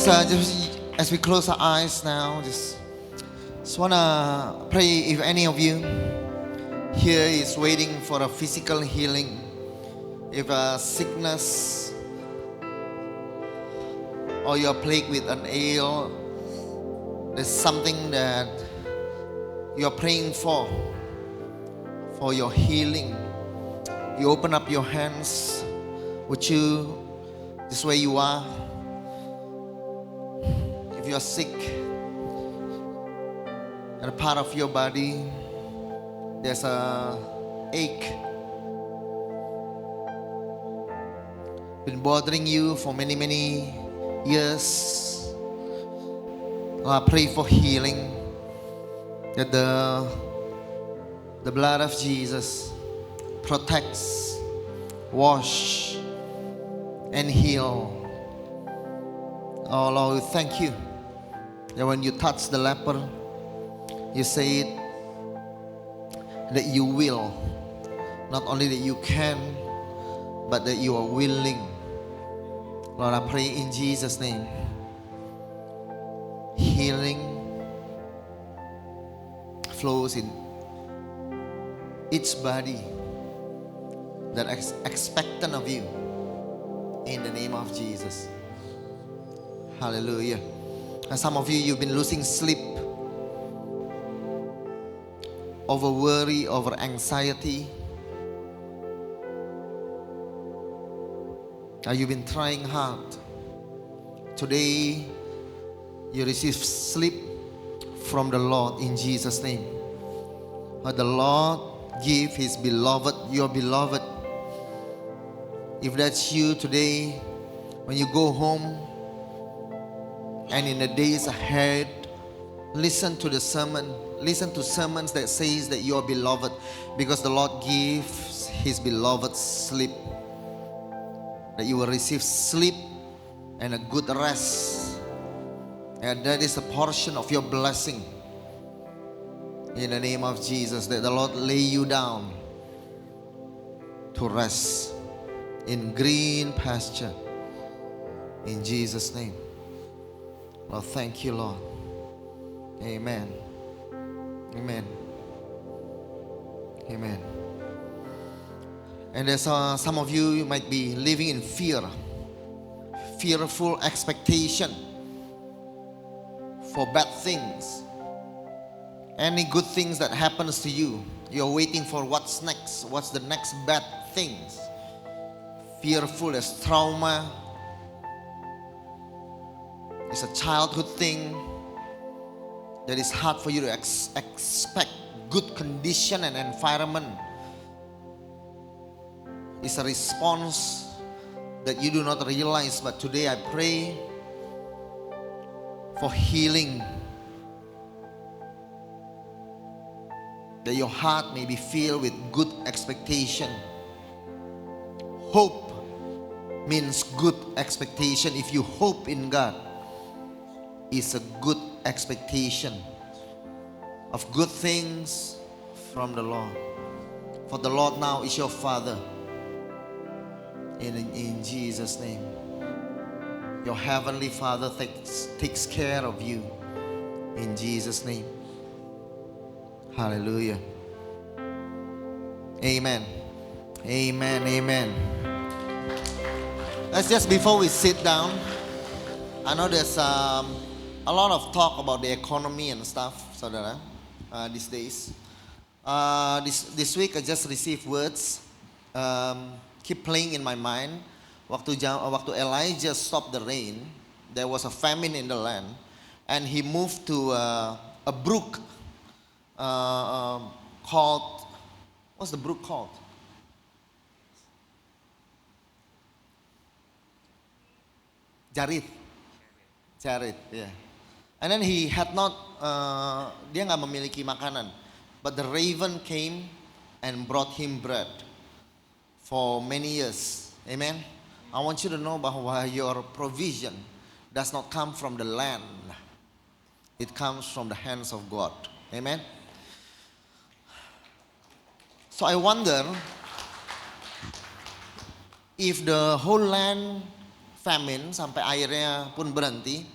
Just as we close our eyes now, just wanna pray if any of you here is waiting for a physical healing, if a sickness or you're plagued with an ail, there's something that you're praying for your healing. You open up your hands. Would you, just where you are, if you're sick and a part of your body, there's a ache been bothering you for many years. I pray for healing, that the blood of Jesus protects, wash, and heal. Oh Lord, we thank you that when you touch the leper, you say it, that you will, not only that you can, but that you are willing. Lord, I pray in Jesus' name, healing flows in each body that is expectant of you, in the name of Jesus. Hallelujah. And some of you, you've been losing sleep over worry, over anxiety. You've been trying hard. Today, you receive sleep from the Lord in Jesus' name. The Lord give His beloved, your beloved. If that's you today, when you go home and in the days ahead, listen to the sermon. Listen to sermons that says that you are beloved, because the Lord gives His beloved sleep. That you will receive sleep and a good rest. And that is a portion of your blessing. In the name of Jesus, that the Lord lay you down to rest in green pasture. In Jesus' name. Lord, thank you, Lord. Amen. Amen. Amen. And there's some of you might be living in fear, fearful expectation for bad things. Any good things that happens to you, you're waiting for what's next. What's the next bad things? Fearful as trauma. It's a childhood thing that is hard for you to expect good condition and environment. It's a response that you do not realize, but today I pray for healing, that your heart may be filled with good expectation. Hope means good expectation. If you hope in God, it's a good expectation of good things from the Lord. For the Lord now is your Father. In Jesus' name. Your Heavenly Father takes care of you. In Jesus' name. Hallelujah. Amen. Amen. Amen. Let's just, before we sit down, I know there's a lot of talk about the economy and stuff, saudara, these days. This week I just received words, keep playing in my mind. Waktu Elijah stopped the rain, there was a famine in the land, and he moved to a brook called, what's the brook called? Jarit, yeah. And then he had not, dia nggak memiliki makanan, but the raven came and brought him bread for many years. Amen. I want you to know bahwa your provision does not come from the land. It comes from the hands of God. Amen. So I wonder if the whole land famine sampai airnya pun berhenti,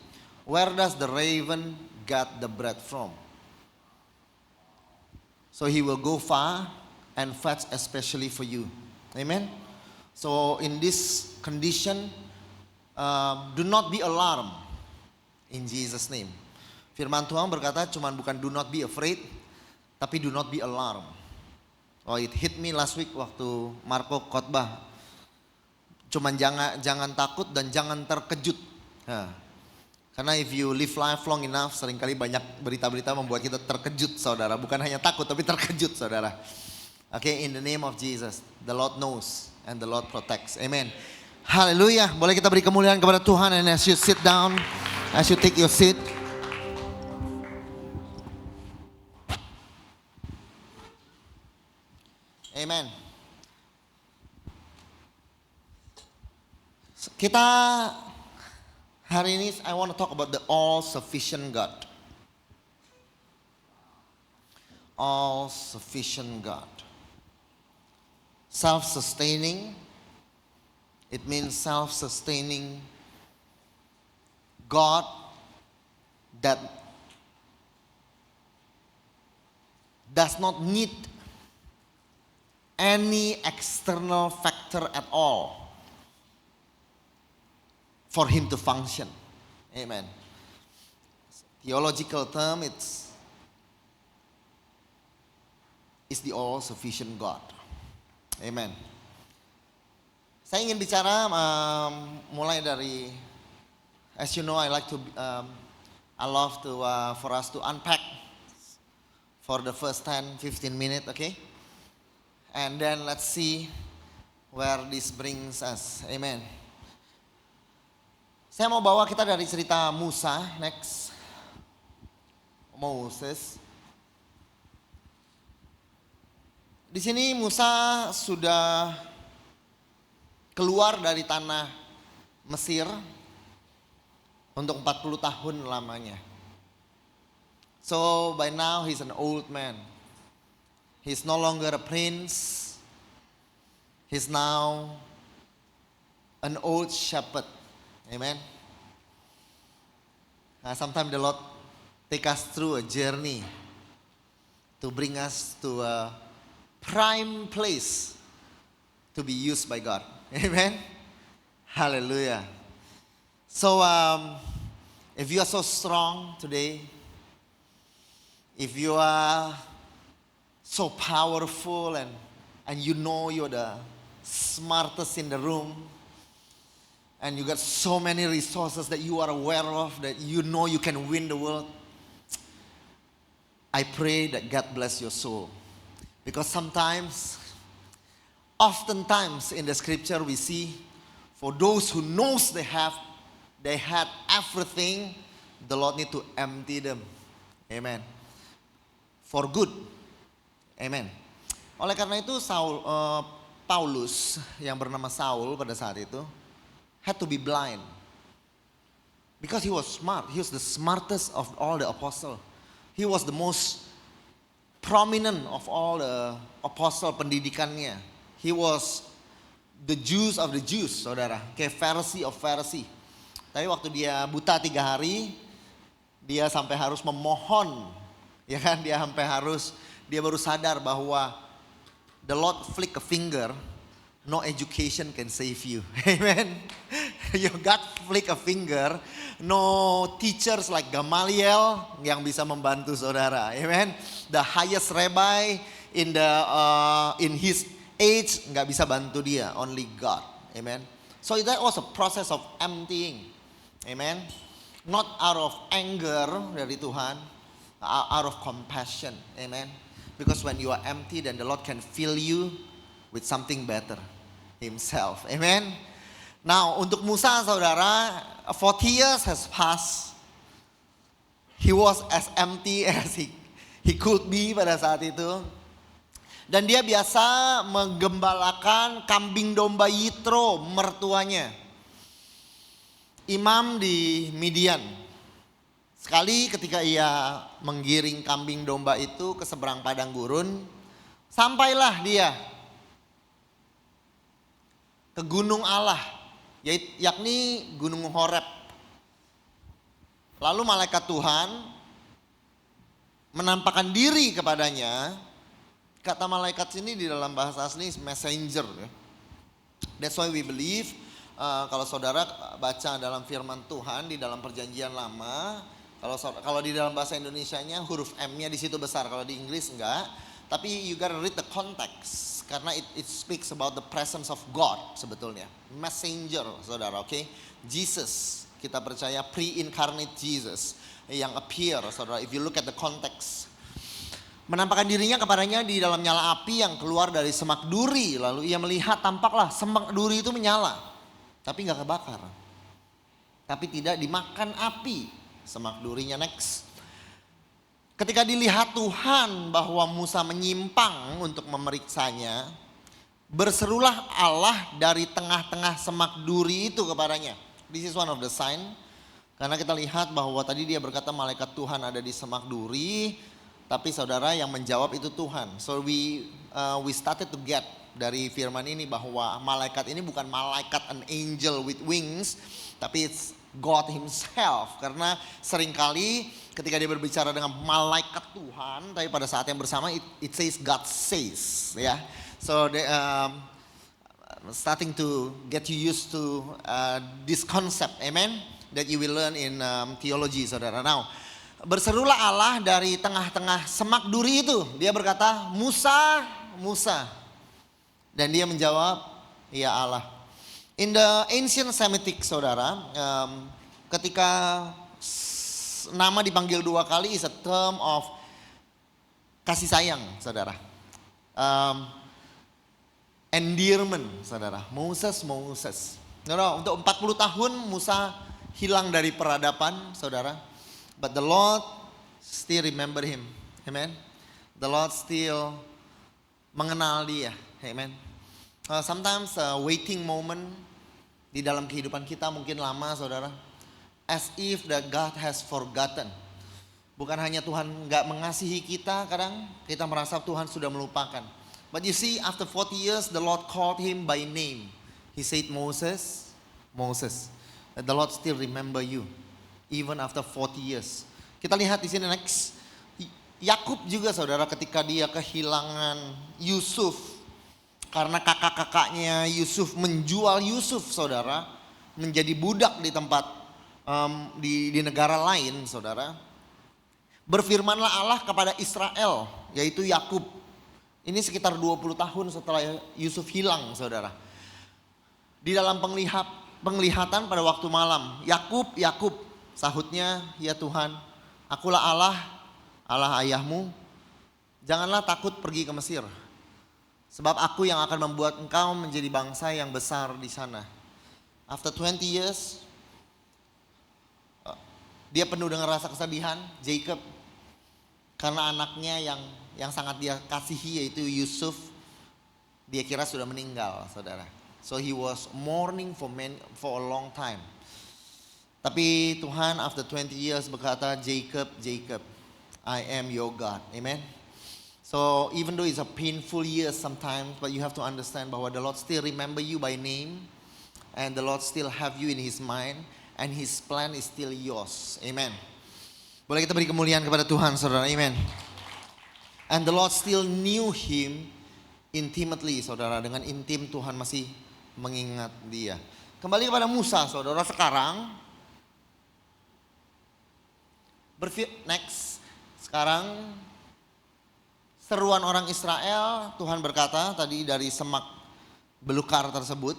where does the raven get the bread from? So he will go far and fetch especially for you. Amen. So in this condition, do not be alarmed in Jesus name. Firman Tuhan berkata bukan do not be afraid, tapi do not be alarmed. Oh, it hit me last week waktu Marco khotbah. Cuman jangan takut dan jangan terkejut. Karena if you live life long enough, seringkali banyak berita-berita membuat kita terkejut, saudara. Bukan hanya takut, tapi terkejut, saudara. Okay, in the name of Jesus, the Lord knows and the Lord protects. Amen. Haleluya. Boleh kita beri kemuliaan kepada Tuhan. And as you sit down, as you take your seat. Amen. Kita hari ini I want to talk about the all-sufficient God. All-sufficient God. Self-sustaining. It means self-sustaining God that does not need any external factor at all for him to function. Amen. Theological term, it's the all-sufficient God. Amen. Saya ingin bicara mulai dari, as you know, I love to for us to unpack for the first 10-15 minutes, okay? And then let's see where this brings us. Amen. Saya mau bawa kita dari cerita Musa, next. Moses. Di sini Musa sudah keluar dari tanah Mesir untuk 40 tahun lamanya. So by now he's an old man. He's no longer a prince. He's now an old shepherd. Amen. Sometimes the Lord take us through a journey to bring us to a prime place to be used by God. Amen. Hallelujah. So if you are so strong today, if you are so powerful and you know you're the smartest in the room, and you got so many resources that you are aware of, that you know you can win the world, I pray that God bless your soul. Because oftentimes in the scripture we see, for those who knows they had everything, the Lord need to empty them. Amen. For good. Amen. Oleh karena itu Paulus yang bernama Saul pada saat itu had to be blind. Because he was smart. He was the smartest of all the apostles. He was the most prominent of all the apostle pendidikannya. He was the Jews of the Jews, saudara. Kayak Pharisee of Pharisee. Tapi waktu dia buta 3 hari, dia sampai harus memohon. Ya kan, dia baru sadar bahwa the Lord flick a finger, no education can save you. Amen. You God flick a finger, no teachers like Gamaliel yang bisa membantu saudara. Amen. The highest rabbi in his age nggak bisa bantu dia, only God. Amen. So that was a process of emptying. Amen. Not out of anger dari Tuhan, out of compassion. Amen. Because when you are empty, then the Lord can fill you with something better, Himself. Amen. Now untuk Musa saudara, 40 years has passed. He was as empty as he could be pada saat itu. Dan dia biasa menggembalakan kambing domba Yitro, mertuanya. Imam di Midian. Sekali ketika ia menggiring kambing domba itu ke seberang padang gurun, sampailah dia ke gunung Allah, yakni Gunung Horeb. Lalu malaikat Tuhan menampakkan diri kepadanya. Kata malaikat sini di dalam bahasa asli messenger. That's why we believe kalau saudara baca dalam firman Tuhan di dalam perjanjian lama, kalau di dalam bahasa Indonesianya huruf M-nya di situ besar, kalau di Inggris enggak. Tapi you gotta read the context karena it speaks about the presence of God sebetulnya. Messenger, saudara, oke? Jesus, kita percaya pre-incarnate Jesus yang appear, saudara. If you look at the context, menampakkan dirinya kepadanya di dalam nyala api yang keluar dari semak duri. Lalu ia melihat, tampaklah semak duri itu menyala, tapi nggak kebakar, tapi tidak dimakan api semak durinya. Next, ketika dilihat Tuhan bahwa Musa menyimpang untuk memeriksanya, berserulah Allah dari tengah-tengah semak duri itu kepadanya. This is one of the sign, karena kita lihat bahwa tadi dia berkata malaikat Tuhan ada di semak duri, tapi saudara yang menjawab itu Tuhan. So we started to get dari firman ini bahwa malaikat ini bukan malaikat, an angel with wings, tapi it's God himself. Karena seringkali ketika dia berbicara dengan malaikat Tuhan, tapi pada saat yang bersama it says God says, ya. So starting to get you used to this concept, amen, that you will learn in theology, saudara. Now, berserulah Allah dari tengah-tengah semak duri itu. Dia berkata, Musa, Musa. Dan dia menjawab, ya Allah. In the ancient Semitic, saudara, ketika nama dipanggil dua kali is a term of kasih sayang, saudara. Endearment, saudara. Moses, Moses. Untuk 40 tahun Musa hilang dari peradaban, saudara. But the Lord still remember him. Amen. The Lord still mengenal dia. Amen. Sometimes waiting moment di dalam kehidupan kita mungkin lama, saudara. As if that God has forgotten. Bukan hanya Tuhan gak mengasihi kita, kadang kita merasa Tuhan sudah melupakan. But you see, after 40 years the Lord called him by name. He said, Moses, Moses. The Lord still remember you. Even after 40 years. Kita lihat di sini next. Yakub juga, saudara, ketika dia kehilangan Yusuf karena kakak-kakaknya Yusuf menjual Yusuf, saudara, menjadi budak di tempat di negara lain, saudara. Berfirmanlah Allah kepada Israel, yaitu Yakub. Ini sekitar 20 tahun setelah Yusuf hilang, saudara. Di dalam penglihatan pada waktu malam, Yakub, Yakub. Sahutnya, ya Tuhan, akulah Allah, Allah ayahmu. Janganlah takut pergi ke Mesir. Sebab aku yang akan membuat engkau menjadi bangsa yang besar di sana. After 20 years, dia penuh dengan rasa kesedihan, Jacob. Karena anaknya yang sangat dia kasihi yaitu Yusuf, dia kira sudah meninggal, saudara. So he was mourning for a long time. Tapi Tuhan after 20 years berkata, Jacob, Jacob, I am your God. Amen. So even though it's a painful year sometimes, but you have to understand bahwa the Lord still remember you by name. And the Lord still have you in his mind. And his plan is still yours. Amen. Boleh kita beri kemuliaan kepada Tuhan, saudara. Amen. And the Lord still knew him intimately, saudara. Dengan intim Tuhan masih mengingat dia. Kembali kepada Musa, saudara. Sekarang next, sekarang seruan orang Israel, Tuhan berkata tadi dari semak belukar tersebut,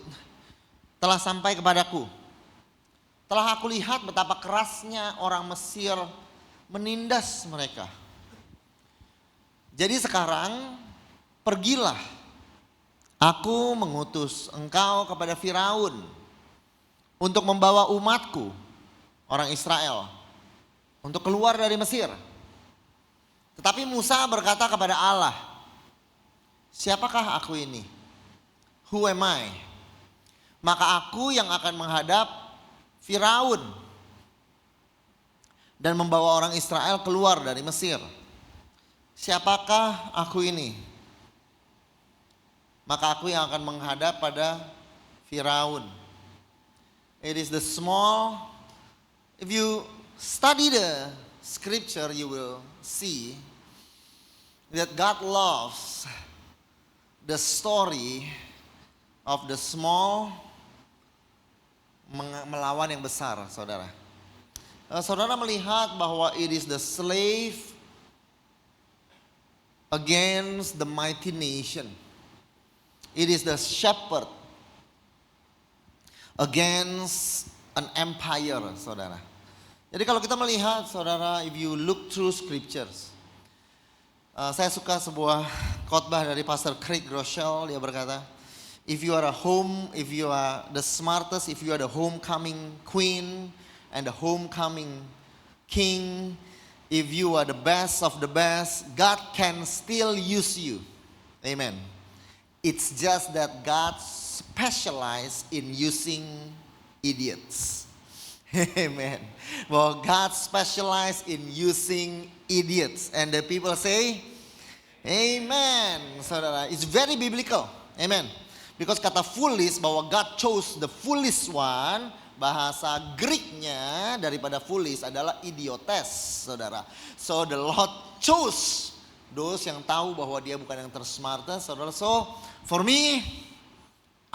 telah sampai kepadaku. Telah aku lihat betapa kerasnya orang Mesir menindas mereka. Jadi sekarang pergilah, aku mengutus engkau kepada Firaun untuk membawa umatku, orang Israel, untuk keluar dari Mesir. Tetapi Musa berkata kepada Allah, siapakah aku ini? Who am I? Maka aku yang akan menghadap Firaun dan membawa orang Israel keluar dari Mesir. Siapakah aku ini? Maka aku yang akan menghadap pada Firaun. It is the small, if you study the scripture, you will see that God loves the story of the small melawan yang besar, saudara. Saudara melihat bahwa it is the slave against the mighty nation. It is the shepherd against an empire, saudara. Jadi kalau kita melihat, saudara, if you look through scriptures, saya suka sebuah khotbah dari Pastor Craig Groeschel. Dia berkata, if you are the smartest, if you are the homecoming queen and the homecoming king, if you are the best of the best, God can still use you. Amen. It's just that God specializes in using idiots. Amen. Well, God specializes in using idiots. And the people say, Amen. Saudara, it's very biblical. Amen. Because kata foolish, bahwa God chose the foolish one, bahasa Greeknya daripada foolish adalah idiotes, saudara. So the Lord chose those yang tahu bahwa dia bukan yang tersmartest, saudara. So for me,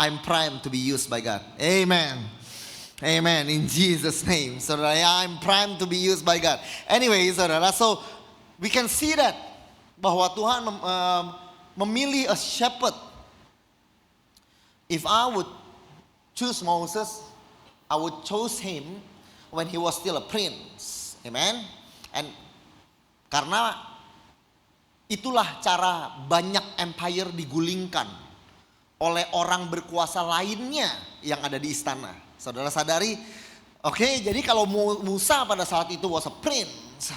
I'm primed to be used by God. Amen. Amen. In Jesus' name, saudara. I'm primed to be used by God. Anyway, saudara. So we can see that bahwa Tuhan memilih a shepherd. If I would choose Moses, I would choose him when he was still a prince. Amen. And karena itulah cara banyak empire digulingkan oleh orang berkuasa lainnya yang ada di istana. Saudara sadari, oke, jadi kalau Musa pada saat itu was a prince,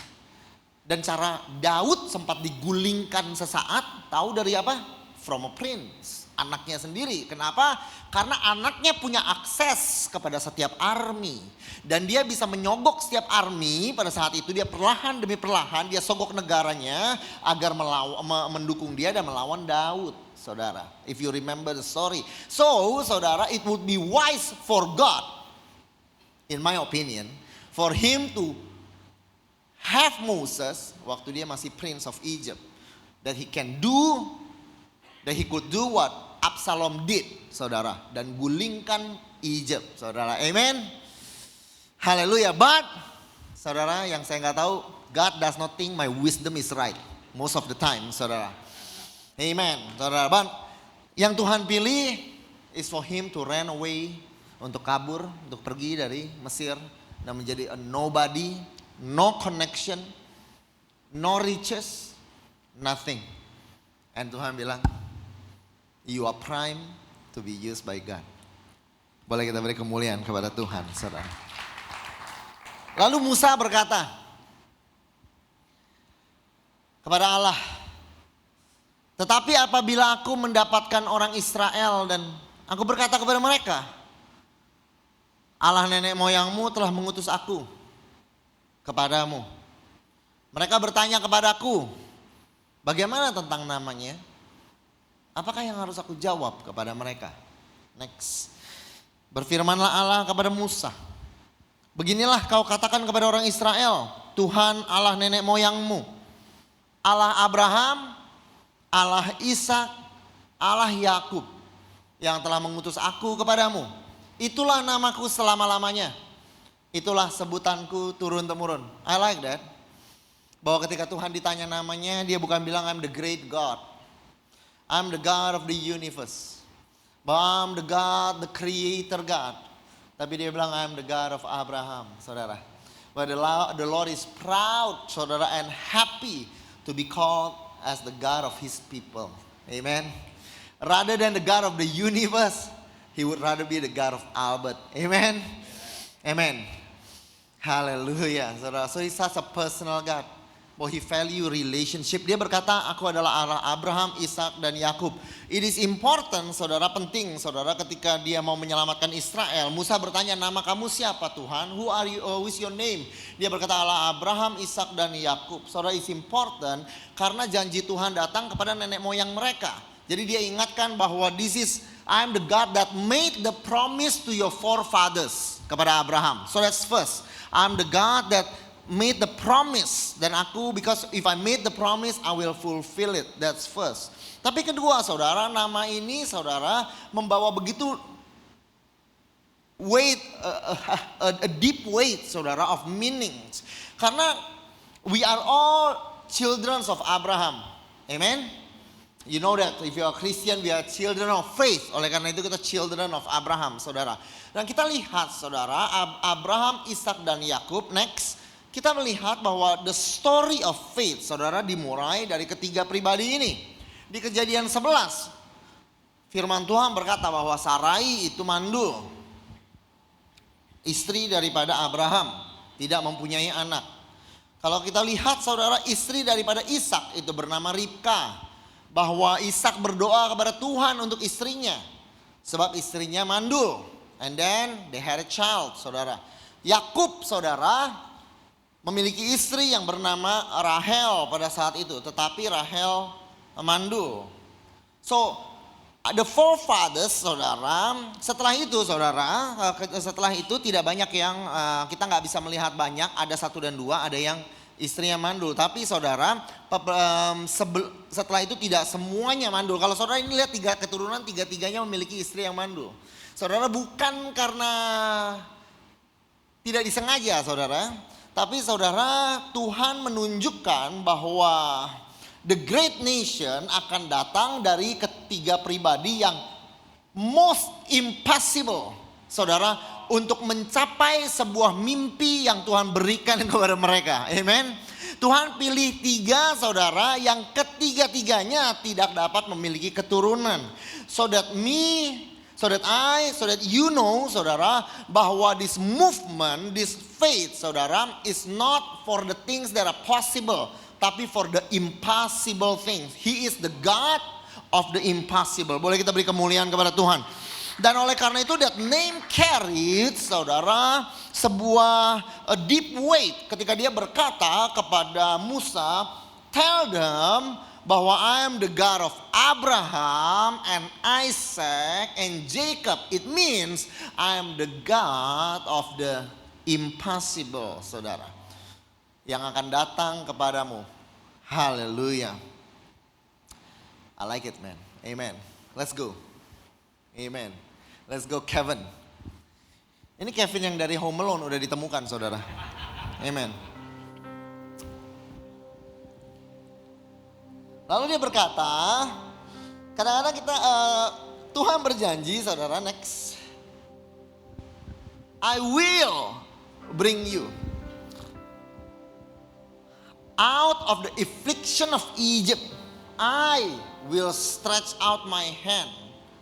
dan cara Daud sempat digulingkan sesaat, tahu dari apa? From a prince, anaknya sendiri. Kenapa? Karena anaknya punya akses kepada setiap army, dan dia bisa menyogok setiap army. Pada saat itu dia perlahan demi perlahan dia sogok negaranya agar mendukung dia dan melawan Daud, saudara. If you remember the story. So, saudara, it would be wise for God, in my opinion, for him to have Moses waktu dia masih prince of Egypt, that he could do what Absalom did, saudara, dan gulingkan Egypt, saudara. Amen. Haleluya. But, saudara, yang saya nggak tahu, God does not think my wisdom is right most of the time, saudara. Amen, saudara. But yang Tuhan pilih is for him to run away, untuk kabur, untuk pergi dari Mesir dan menjadi a nobody, no connection, no riches, nothing. And Tuhan bilang, you are prime to be used by God. Boleh kita beri kemuliaan kepada Tuhan, saudara. Lalu Musa berkata kepada Allah, tetapi apabila aku mendapatkan orang Israel dan aku berkata kepada mereka, Allah nenek moyangmu telah mengutus aku kepadamu. Mereka bertanya kepadaku, bagaimana tentang namanya? Apakah yang harus aku jawab kepada mereka? Next. Berfirmanlah Allah kepada Musa, beginilah kau katakan kepada orang Israel, Tuhan Allah nenek moyangmu, Allah Abraham, Allah Ishak, Allah Yakub, yang telah mengutus aku kepadamu. Itulah namaku selama-lamanya. Itulah sebutanku turun-temurun. I like that. Bahwa ketika Tuhan ditanya namanya, dia bukan bilang I'm the great God, I'm the God of the universe, bahwa I'm the God, the creator God. Tapi dia bilang I'm the God of Abraham, saudara. But the Lord is proud, saudara, and happy to be called as the God of his people. Amen. Rather than the God of the universe, he would rather be the God of Albert. Amen. Amen. Hallelujah, saudara. So he's such a personal God. Bahwa he value relationship. Dia berkata, aku adalah Allah Abraham, Ishak, dan Yakub. It is important, saudara, penting, saudara, ketika dia mau menyelamatkan Israel. Musa bertanya, nama kamu siapa Tuhan? Who are you? Who is your name? Dia berkata, Allah Abraham, Ishak, dan Yakub. Saudara, it's important karena janji Tuhan datang kepada nenek moyang mereka. Jadi dia ingatkan bahwa I am the God that made the promise to your forefathers, kepada Abraham. So that's first. I'm the God that made the promise, dan aku, because if I made the promise, I will fulfill it. That's first. Tapi kedua, saudara, nama ini, saudara, membawa begitu weight, a deep weight, saudara, of meanings. Karena we are all children of Abraham. Amen. You know that if you are Christian, we are children of faith. Oleh karena itu kita children of Abraham, saudara. Dan kita lihat, saudara, Abraham, Ishak, dan Yakub. Next, kita melihat bahwa the story of faith, saudara, dimulai dari ketiga pribadi ini. Di Kejadian 11, firman Tuhan berkata bahwa Sarai itu mandul, istri daripada Abraham, tidak mempunyai anak. Kalau kita lihat, saudara, istri daripada Ishak itu bernama Ribka. Bahwa Ishak berdoa kepada Tuhan untuk istrinya, sebab istrinya mandul. And then they had a child, saudara. Yakub, saudara, memiliki istri yang bernama Rahel pada saat itu. Tetapi Rahel mandul. So the forefathers, saudara, setelah itu, saudara, setelah itu tidak banyak yang kita nggak bisa melihat banyak. Ada 1 dan 2, ada yang istrinya mandul. Tapi saudara, setelah itu tidak semuanya mandul. Kalau saudara ini lihat 3 keturunan, 3-tiganya memiliki istri yang mandul. Saudara, bukan karena tidak disengaja, saudara. Tapi saudara, Tuhan menunjukkan bahwa the great nation akan datang dari ketiga pribadi yang most impossible, saudara, untuk mencapai sebuah mimpi yang Tuhan berikan kepada mereka. Amen. Tuhan pilih 3, saudara, yang ketiga-tiganya tidak dapat memiliki keturunan. So that you know, saudara, bahwa this movement, this faith, saudara, is not for the things that are possible, tapi for the impossible things. He is the God of the impossible. Boleh kita beri kemuliaan kepada Tuhan. Dan oleh karena itu that name carried, saudara, sebuah deep weight ketika dia berkata kepada Musa, tell them bahwa I am the God of Abraham and Isaac and Jacob. It means I am the God of the impossible, saudara, yang akan datang kepadamu. Haleluya. I like it, man. Amen. Let's go. Amen. Let's go, Kevin. Ini Kevin yang dari Home Alone udah ditemukan, saudara. Amen. Lalu dia berkata, kadang-kadang kita Tuhan berjanji, saudara, next, I will bring you out of the affliction of Egypt. I will stretch out my hand.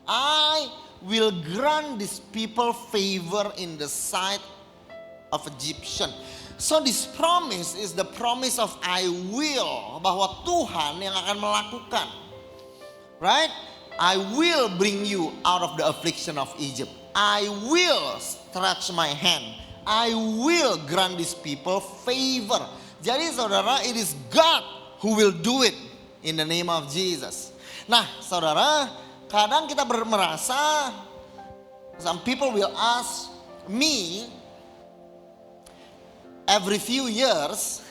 I will grant these people favor in the sight of Egyptian. So this promise is the promise of I will, bahwa Tuhan yang akan melakukan. Right? I will bring you out of the affliction of Egypt. I will stretch my hand. I will grant these people favor. Jadi saudara, it is God who will do it in the name of Jesus. Nah, saudara, kadang kita merasa, some people will ask me every few years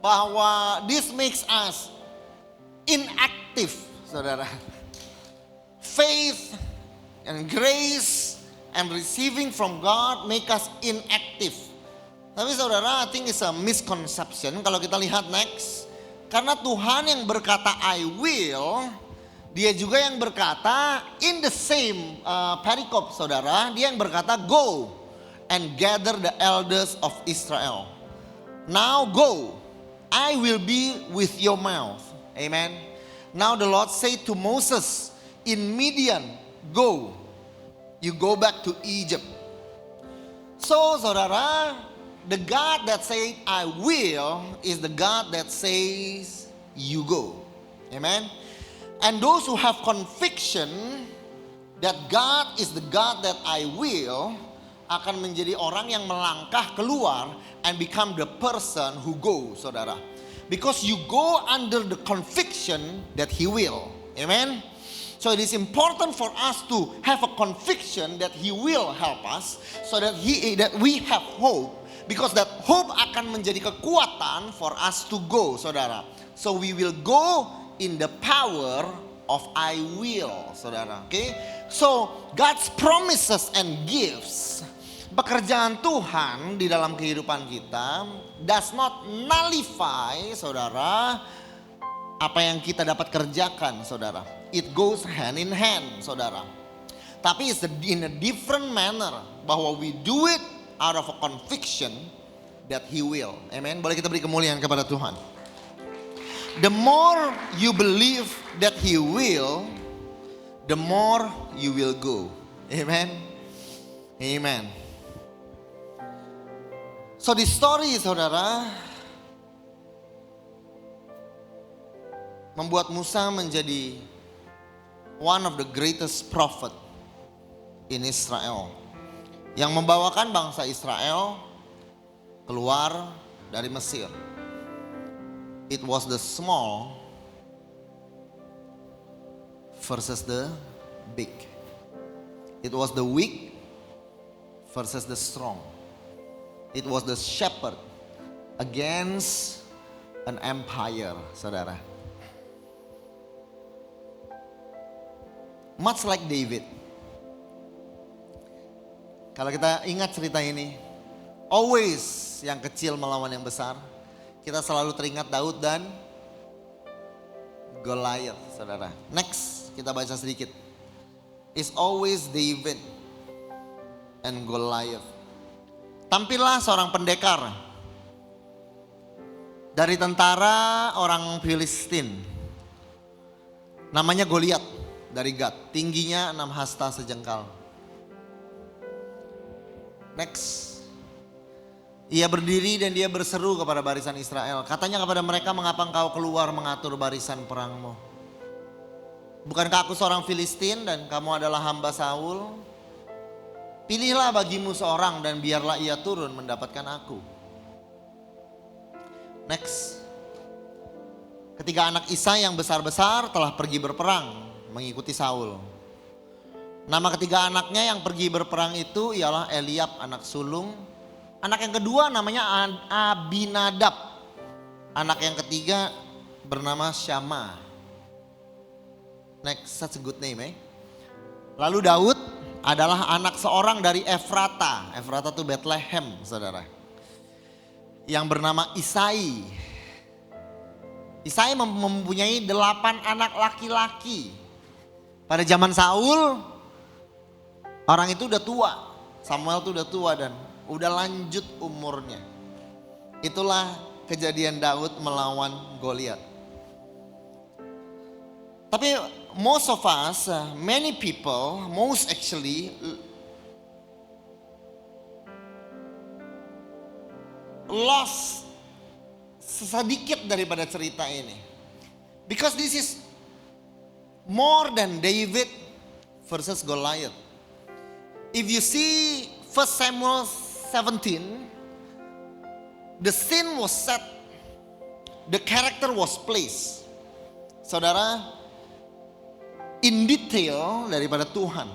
bahwa this makes us inactive, saudara. Faith and grace and receiving from God make us inactive. Tapi saudara, I think it's a misconception kalau kita lihat next. Karena Tuhan yang berkata I will, dia juga yang berkata in the same perikop, saudara, dia yang berkata go and gather the elders of Israel. Now go, I will be with your mouth. Amen. Now the Lord said to Moses in Midian, go, you go back to Egypt. So saudara, the God that said I will is the God that says you go. Amen. And those who have conviction that God is the God that I will akan menjadi orang yang melangkah keluar and become the person who go, saudara. Because you go under the conviction that He will. Amen. So it is important for us to have a conviction that He will help us, so that we have hope Because that hope akan menjadi kekuatan for us to go, saudara. So we will go in the power of I will, saudara. Oke, so God's promises and gifts, pekerjaan Tuhan di dalam kehidupan kita does not nullify, saudara, apa yang kita dapat kerjakan, saudara. It goes hand in hand, saudara. Tapi it's in a different manner, bahwa we do it out of a conviction that He will. Amen. Boleh kita beri kemuliaan kepada Tuhan. The more you believe that He will, the more you will go. Amen. Amen. So the story, saudara, membuat Musa menjadi one of the greatest prophet in Israel, yang membawakan bangsa Israel keluar dari Mesir. It was the small versus the big. It was the weak versus the strong. It was the shepherd against an empire, saudara. Much like David. Kalau kita ingat cerita ini, always yang kecil melawan yang besar. Kita selalu teringat Daud dan Goliath, saudara. Next, kita baca sedikit. It's always David and Goliath. Tampillah seorang pendekar dari tentara orang Filistin. Namanya Goliath dari Gad. Tingginya 6 hasta sejengkal. Next. Ia berdiri dan dia berseru kepada barisan Israel. Katanya kepada mereka, mengapa engkau keluar mengatur barisan perangmu? Bukankah aku seorang Filistin dan kamu adalah hamba Saul? Pilihlah bagimu seorang dan biarlah ia turun mendapatkan aku. Next. Ketiga anak Isai yang besar-besar telah pergi berperang mengikuti Saul. Nama ketiga anaknya yang pergi berperang itu ialah Eliab anak sulung. Anak yang kedua namanya Abinadab. Anak yang ketiga bernama Syama. Next, such a good name, eh? Lalu Daud adalah anak seorang dari Efrata. Efrata itu Bethlehem, saudara. Yang bernama Isai. Isai mempunyai 8 anak laki-laki. Pada zaman Saul, orang itu udah tua. Samuel itu udah tua dan udah lanjut umurnya. Itulah kejadian Daud melawan Goliat. Tapi most of us, many people, most actually lost sedikit daripada cerita ini. Because this is more than David versus Goliath. If you see 1 Samuel 17, the scene was set, the character was placed. Saudara, in detail daripada Tuhan.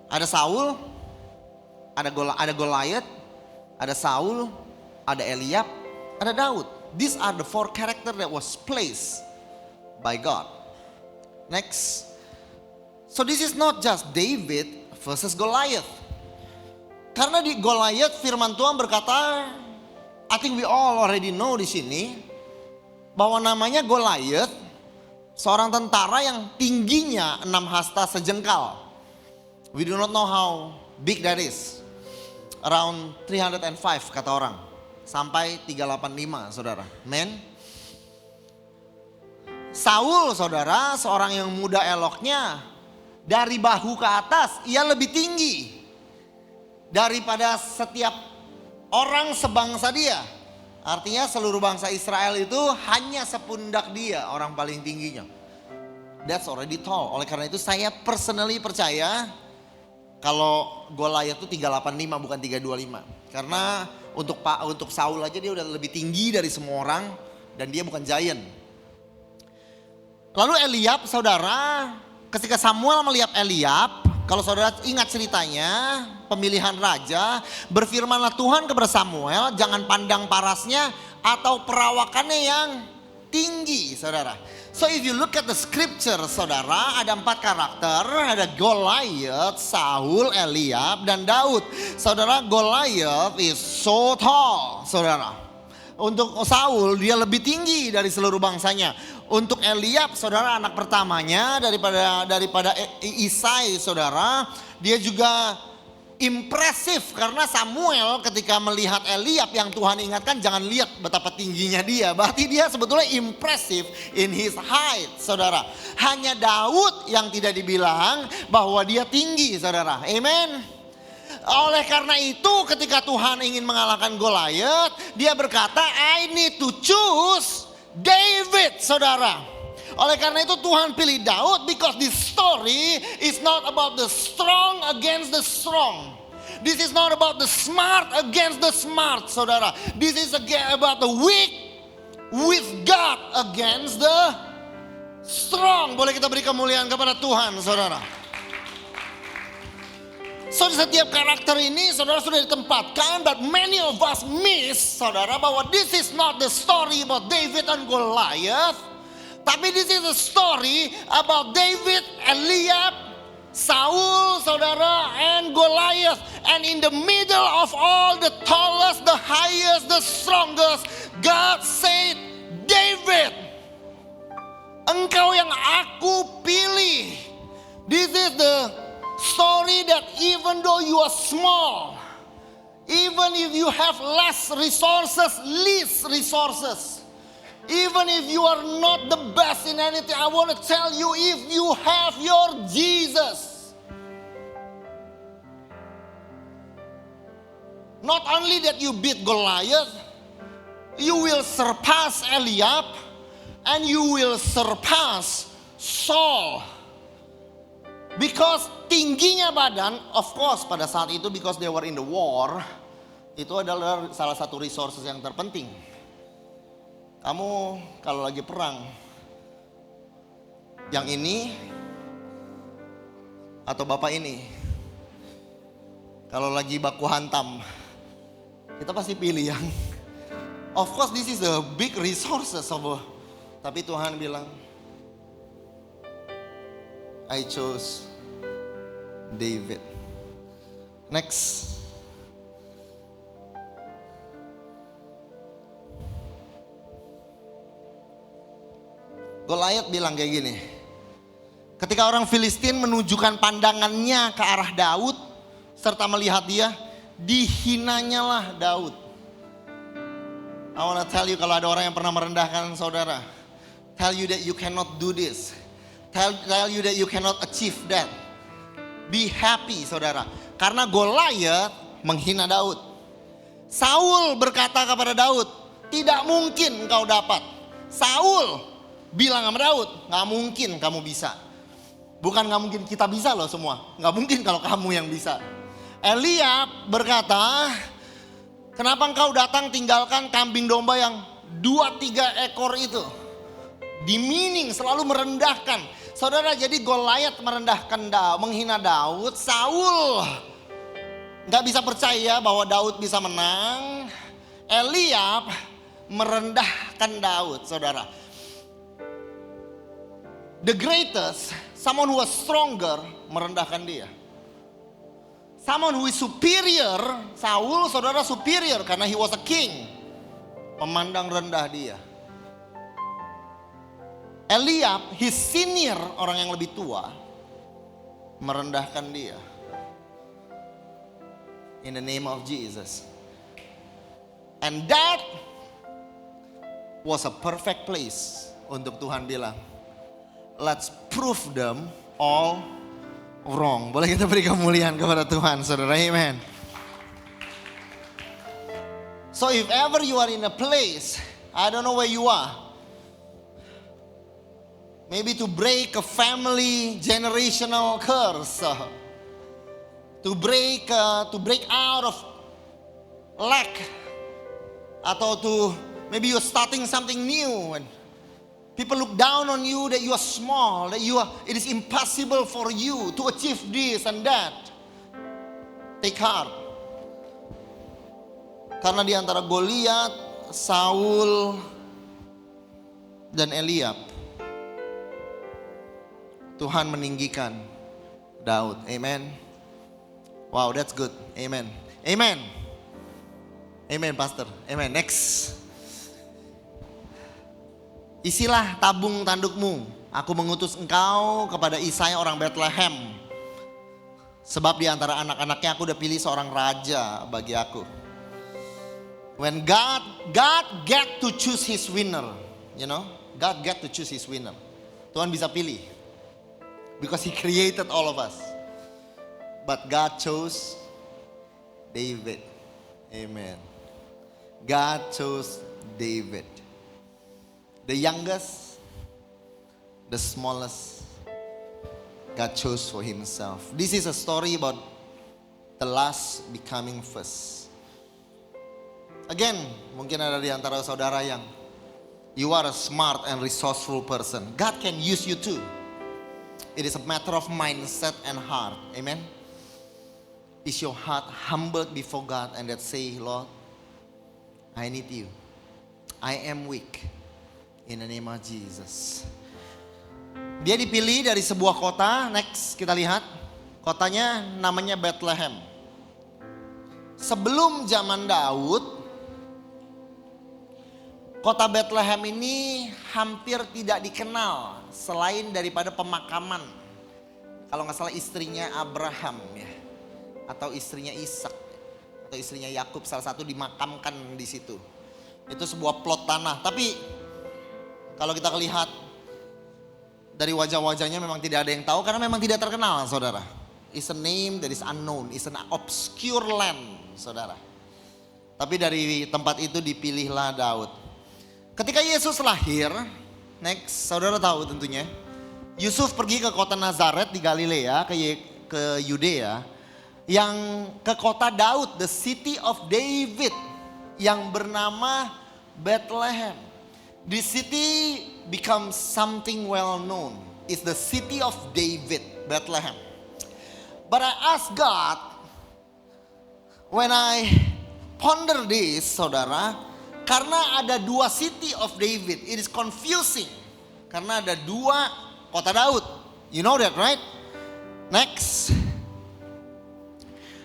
Ada Saul, ada Goliath, ada Saul, ada Eliab, ada Daud. These are the 4 character that was placed by God. Next. So this is not just David versus Goliath. Karena di Goliath firman Tuhan berkata, I think we all already know di sini, bahwa namanya Goliath, seorang tentara yang tingginya 6 hasta sejengkal. We do not know how big that is. Around 305 kata orang. Sampai 385, saudara. Men. Saul, saudara, seorang yang muda eloknya, dari bahu ke atas ia lebih tinggi daripada setiap orang sebangsa dia. Artinya seluruh bangsa Israel itu hanya sepundak dia orang paling tingginya. That's already tall. Oleh karena itu saya personally percaya kalau Goliath itu 385 bukan 325. Karena untuk Saul aja dia udah lebih tinggi dari semua orang dan dia bukan giant. Lalu Eliab, saudara, ketika Samuel melihat Eliab, Kalau saudara ingat ceritanya, pemilihan raja, berfirmanlah Tuhan kepada Samuel, jangan pandang parasnya atau perawakannya yang tinggi, saudara. So if you look at the scripture, saudara, ada 4 karakter, ada Goliath, Saul, Eliab, dan Daud. Saudara, Goliath is so tall, saudara. Untuk Saul, dia lebih tinggi dari seluruh bangsanya. Untuk Eliab, saudara, anak pertamanya daripada Isai, saudara, dia juga impresif karena Samuel ketika melihat Eliab yang Tuhan ingatkan jangan lihat betapa tingginya dia. Berarti dia sebetulnya impresif in his height, saudara. Hanya Daud yang tidak dibilang bahwa dia tinggi, saudara. Amen. Oleh karena itu ketika Tuhan ingin mengalahkan Goliath, dia berkata, I need to choose David, saudara. Oleh karena itu Tuhan pilih Daud, because this story is not about the strong against the strong. This is not about the smart against the smart, saudara. This is about the weak with God against the strong. Boleh kita beri kemuliaan kepada Tuhan, saudara. So di setiap karakter ini saudara sudah ditempatkan, but many of us miss, saudara, bahwa this is not the story about David and Goliath, tapi this is a story about David, Eliab, Saul, saudara, and Goliath. And in the middle of all, the tallest, the highest, the strongest, God said, David, engkau yang aku pilih. This is the story that even though you are small, even if you have less resources, least resources, even if you are not the best in anything, I want to tell you, if you have your Jesus, not only that you beat Goliath, you will surpass Eliab, and you will surpass Saul. Because tingginya badan, of course pada saat itu because they were in the war, itu adalah salah satu resources yang terpenting. Kamu kalau lagi perang, yang ini atau bapak ini, kalau lagi baku hantam, kita pasti pilih yang, of course this is the big resources, tapi Tuhan bilang, I chose David. Next. Goliath bilang kayak gini. Ketika orang Filistin menunjukkan pandangannya ke arah Daud serta melihat dia, dihinanya lah Daud. I wanna tell you, kalau ada orang yang pernah merendahkan saudara, tell you that you cannot do this. Tell you that you cannot achieve that. Be happy, saudara. Karena Goliath menghina Daud. Saul berkata kepada Daud, tidak mungkin kau dapat. Saul bilang sama Daud, gak mungkin kamu bisa. Bukan gak mungkin kita bisa loh semua. Gak mungkin kalau kamu yang bisa. Eliab berkata, kenapa engkau datang tinggalkan kambing domba yang 2-3 ekor itu? Demeaning, selalu merendahkan. Saudara, jadi Goliath merendahkan Daud, menghina Daud. Saul gak bisa percaya bahwa Daud bisa menang. Eliab merendahkan Daud, saudara. The greatest, someone who was stronger, merendahkan dia. Someone who is superior, Saul, saudara, superior karena he was a king, memandang rendah dia. Eliab, his senior, orang yang lebih tua, merendahkan dia. In the name of Jesus. And that was a perfect place untuk Tuhan bilang, let's prove them all wrong. Boleh kita beri kemuliaan kepada Tuhan, saudara, amen. So if ever you are in a place, I don't know where you are, maybe to break a family generational curse, to break out of lack, atau maybe you're starting something new, and People look down on you that you are small, that it is impossible for you to achieve this and that. Take heart. Karena di antara Goliat, Saul, dan Eliab, Tuhan meninggikan Daud. Amen. Wow, that's good. Amen. Amen. Amen, Pastor. Amen. Next. Isilah tabung tandukmu. Aku mengutus engkau kepada Isai orang Bethlehem. Sebab di antara anak-anaknya aku udah pilih seorang raja bagi aku. When God get to choose his winner, you know, God get to choose his winner. Tuhan bisa pilih, because he created all of us. But God chose David. Amen. God chose David. The youngest, the smallest, God chose for himself. This is a story about the last becoming first. Again, mungkin ada di antara saudara yang you are a smart and resourceful person. God can use you too. It is a matter of mindset and heart. Amen. Is your heart humbled before God and that say, Lord, I need you. I am weak. In the name of Jesus. Dia dipilih dari sebuah kota. Next kita lihat. Kotanya namanya Bethlehem. Sebelum zaman Daud, kota Bethlehem ini hampir tidak dikenal selain daripada pemakaman. Kalau nggak salah istrinya Abraham ya, atau istrinya Ishak, atau istrinya Yakub, salah satu dimakamkan di situ. Itu sebuah plot tanah. Tapi kalau kita lihat dari wajah-wajahnya memang tidak ada yang tahu karena memang tidak terkenal, saudara. It's a name that is unknown, it's an obscure land, saudara. Tapi dari tempat itu dipilihlah Daud. Ketika Yesus lahir, next, saudara tahu tentunya, Yusuf pergi ke kota Nazaret di Galilea, ke Yudea, yang ke kota Daud, the city of David, yang bernama Bethlehem. This city becomes something well known. It's the city of David, Bethlehem. But I ask God, when I ponder this, saudara, karena ada dua city of David, it is confusing. Karena ada dua kota Daud. You know that, right? Next.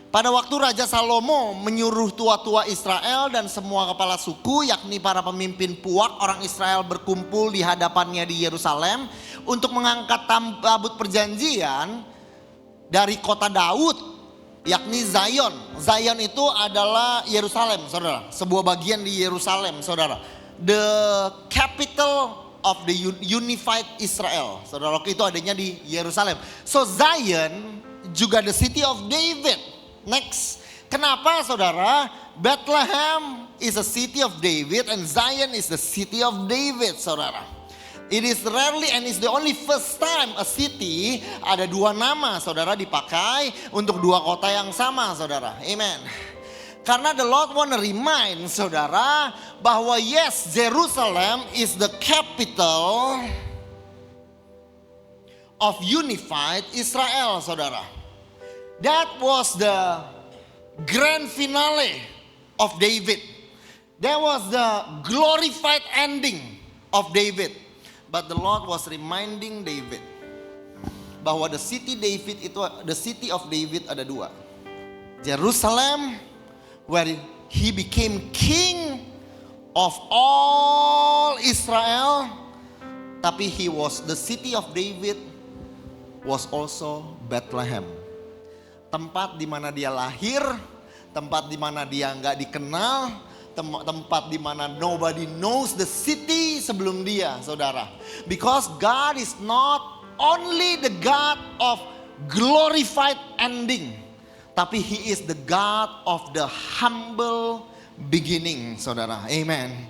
Pada waktu Raja Salomo menyuruh tua-tua Israel dan semua kepala suku, yakni para pemimpin puak orang Israel berkumpul di hadapannya di Yerusalem untuk mengangkat tabut perjanjian dari kota Daud, yakni Zion. Zion itu adalah Yerusalem, saudara. Sebuah bagian di Yerusalem, saudara. The capital of the unified Israel. Saudara, itu adanya di Yerusalem. So Zion juga the city of David. Next. Kenapa, saudara? Bethlehem is a city of David and Zion is the city of David, saudara. It is rarely and it's the only first time a city ada dua nama, saudara, dipakai untuk dua kota yang sama, saudara. Amen. Karena the Lord want to remind, saudara, bahwa yes, Jerusalem is the capital of unified Israel, saudara. That was the grand finale of David. That was the glorified ending of David. But the Lord was reminding David bahwa the city of David ada dua. Jerusalem, where he became king of all Israel. Tapi the city of David was also Bethlehem. Tempat di mana dia lahir, tempat di mana dia nggak dikenal, tempat di mana nobody knows the city sebelum dia, saudara. Because God is not only the God of glorified ending, tapi He is the God of the humble beginning, saudara. Amen.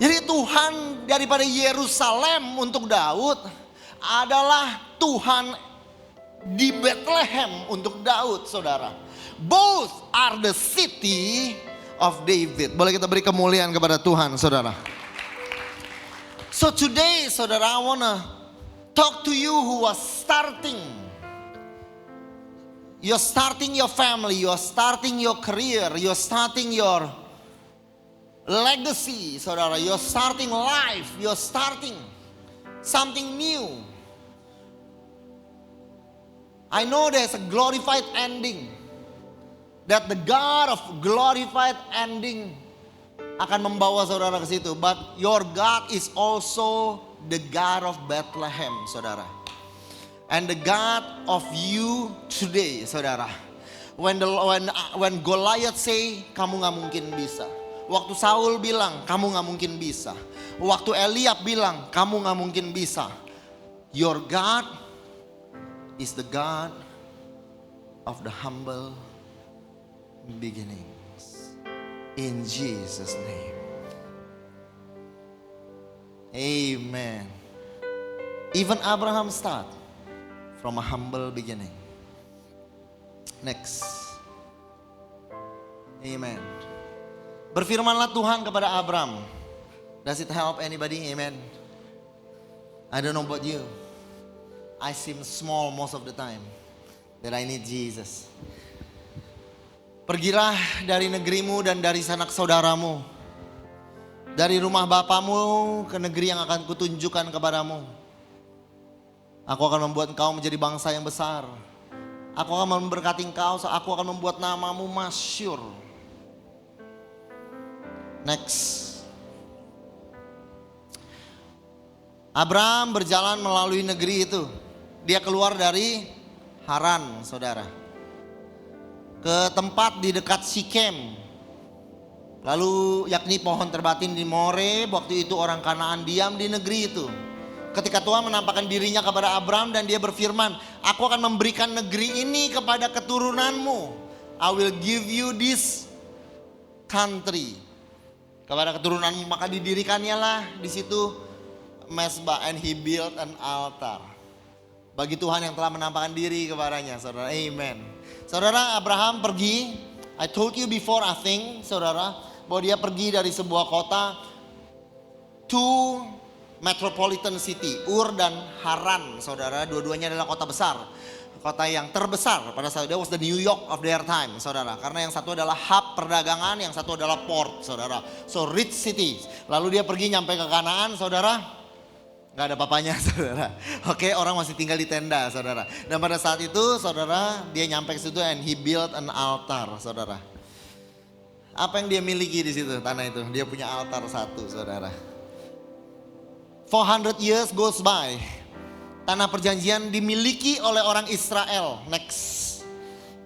Jadi Tuhan daripada Yerusalem untuk Daud adalah Tuhan di Bethlehem untuk Daud, saudara. Both are the city of David. Boleh kita beri kemuliaan kepada Tuhan, saudara. So today, saudara, I wanna talk to you who was starting. You're starting your family, you're starting your career, you're starting your legacy, saudara. You're starting life, you're starting something new. I know there's a glorified ending. That the God of glorified ending akan membawa saudara ke situ. But your God is also the God of Bethlehem, saudara. And the God of you today, saudara. When Goliath say, kamu gak mungkin bisa. Waktu Saul bilang, kamu gak mungkin bisa. Waktu Eliab bilang, kamu gak mungkin bisa. Your God is the God of the humble beginnings. In Jesus' name. Amen. Even Abraham start from a humble beginning. Next. Amen. Berfirmanlah Tuhan kepada Abraham. Does it help anybody? Amen. I don't know about you. I seem small most of the time. That I need Jesus. Pergilah dari negerimu dan dari sanak saudaramu. Dari rumah bapamu ke negeri yang akan kutunjukkan kepadamu. Aku akan membuat engkau menjadi bangsa yang besar. Aku akan memberkati engkau, aku akan membuat namamu masyhur. Next. Abraham berjalan melalui negeri itu. Dia keluar dari Haran, saudara. Ke tempat di dekat Sikem. Lalu yakni pohon terbatin di More. Waktu itu orang Kanaan diam di negeri itu. Ketika Tuhan menampakkan dirinya kepada Abraham dan dia berfirman, aku akan memberikan negeri ini kepada keturunanmu. I will give you this country. Kepada keturunanmu, maka didirikannya lah di situ mesbah, and he built an altar. Bagi Tuhan yang telah menampakkan diri kepadanya, saudara. Amen. Saudara, Abraham pergi. I told you before, I think, saudara, bahwa dia pergi dari sebuah kota to metropolitan city, Ur dan Haran, saudara. Dua-duanya adalah kota besar, kota yang terbesar pada saat itu. Was the New York of their time, saudara. Karena yang satu adalah hub perdagangan, yang satu adalah port, saudara. So rich city. Lalu dia pergi nyampe ke Kanaan, saudara. Gak ada papanya, saudara. Oke, orang masih tinggal di tenda, saudara. Dan pada saat itu, saudara, dia nyampe ke situ and he built an altar, saudara. Apa yang dia miliki di situ, tanah itu? Dia punya altar satu, saudara. 400 years goes by. Tanah perjanjian dimiliki oleh orang Israel. Next.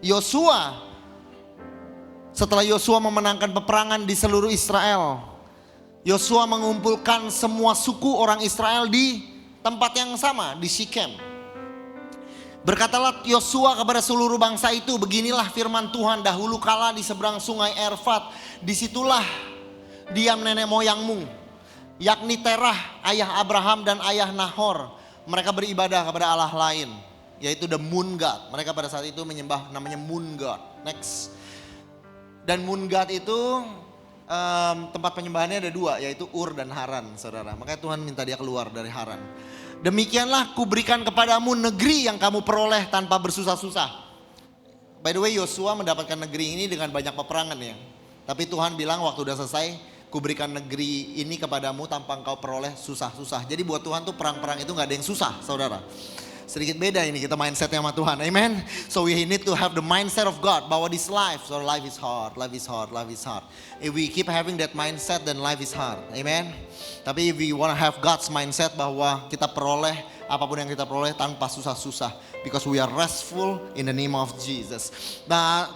Yosua. Setelah Yosua memenangkan peperangan di seluruh Israel, Yosua mengumpulkan semua suku orang Israel di tempat yang sama, di Sikem. Berkatalah Yosua kepada seluruh bangsa itu, beginilah firman Tuhan, dahulu kala di seberang sungai Erfat, disitulah diam nenek moyangmu, yakni Terah, ayah Abraham dan ayah Nahor. Mereka beribadah kepada Allah lain, yaitu the moon god. Mereka pada saat itu menyembah namanya moon god. Next. Dan moon god itu tempat penyembahannya ada dua, yaitu Ur dan Haran, saudara. Makanya Tuhan minta dia keluar dari Haran. Demikianlah kuberikan kepadamu negeri yang kamu peroleh tanpa bersusah-susah. By the way, Yosua mendapatkan negeri ini dengan banyak peperangan ya. Tapi Tuhan bilang waktu udah selesai, kuberikan negeri ini kepadamu tanpa engkau peroleh susah-susah. Jadi buat Tuhan tuh perang-perang itu gak ada yang susah, saudara. Sedikit beda ini kita mindsetnya sama Tuhan, amen. So we need to have the mindset of God bahwa this life, so life is hard, life is hard, life is hard. If we keep having that mindset, then life is hard, amen. Tapi if we want to have God's mindset bahwa kita peroleh apapun yang kita peroleh tanpa susah-susah, because we are restful in the name of Jesus. Nah,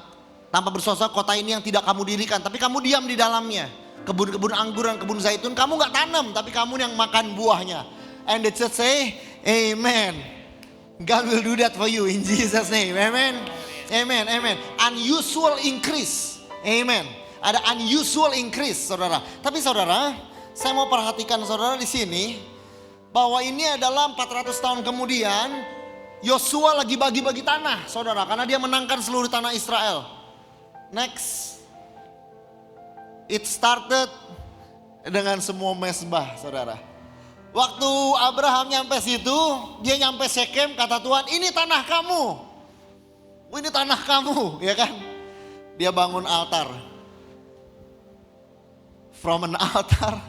tanpa bersusah kota ini yang tidak kamu dirikan, tapi kamu diam di dalamnya. Kebun-kebun anggur dan kebun zaitun kamu gak tanam, tapi kamu yang makan buahnya. And the church say, amen. God will do that for you in Jesus name. Amen. Amen. Amen. Unusual increase. Amen. Ada unusual increase, saudara. Tapi saudara, saya mau perhatikan saudara di sini bahwa ini adalah 400 tahun kemudian Yosua lagi bagi-bagi tanah, saudara, karena dia menangkan seluruh tanah Israel. Next. It started dengan semua mesbah, saudara. Waktu Abraham nyampe situ, dia nyampe Shekem, kata Tuhan, ini tanah kamu. Ini tanah kamu, ya kan? Dia bangun altar. From an altar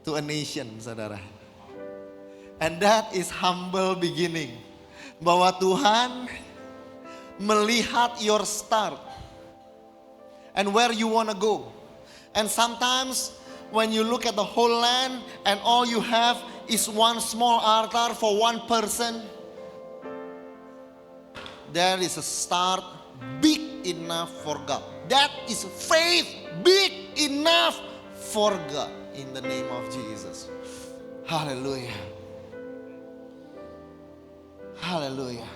to a nation, saudara. And that is humble beginning. Bahwa Tuhan melihat your start. And where you wanna go. And sometimes when you look at the whole land and all you have is one small altar for one person, there is a start big enough for God. That is faith big enough for God in the name of Jesus. Hallelujah. Hallelujah.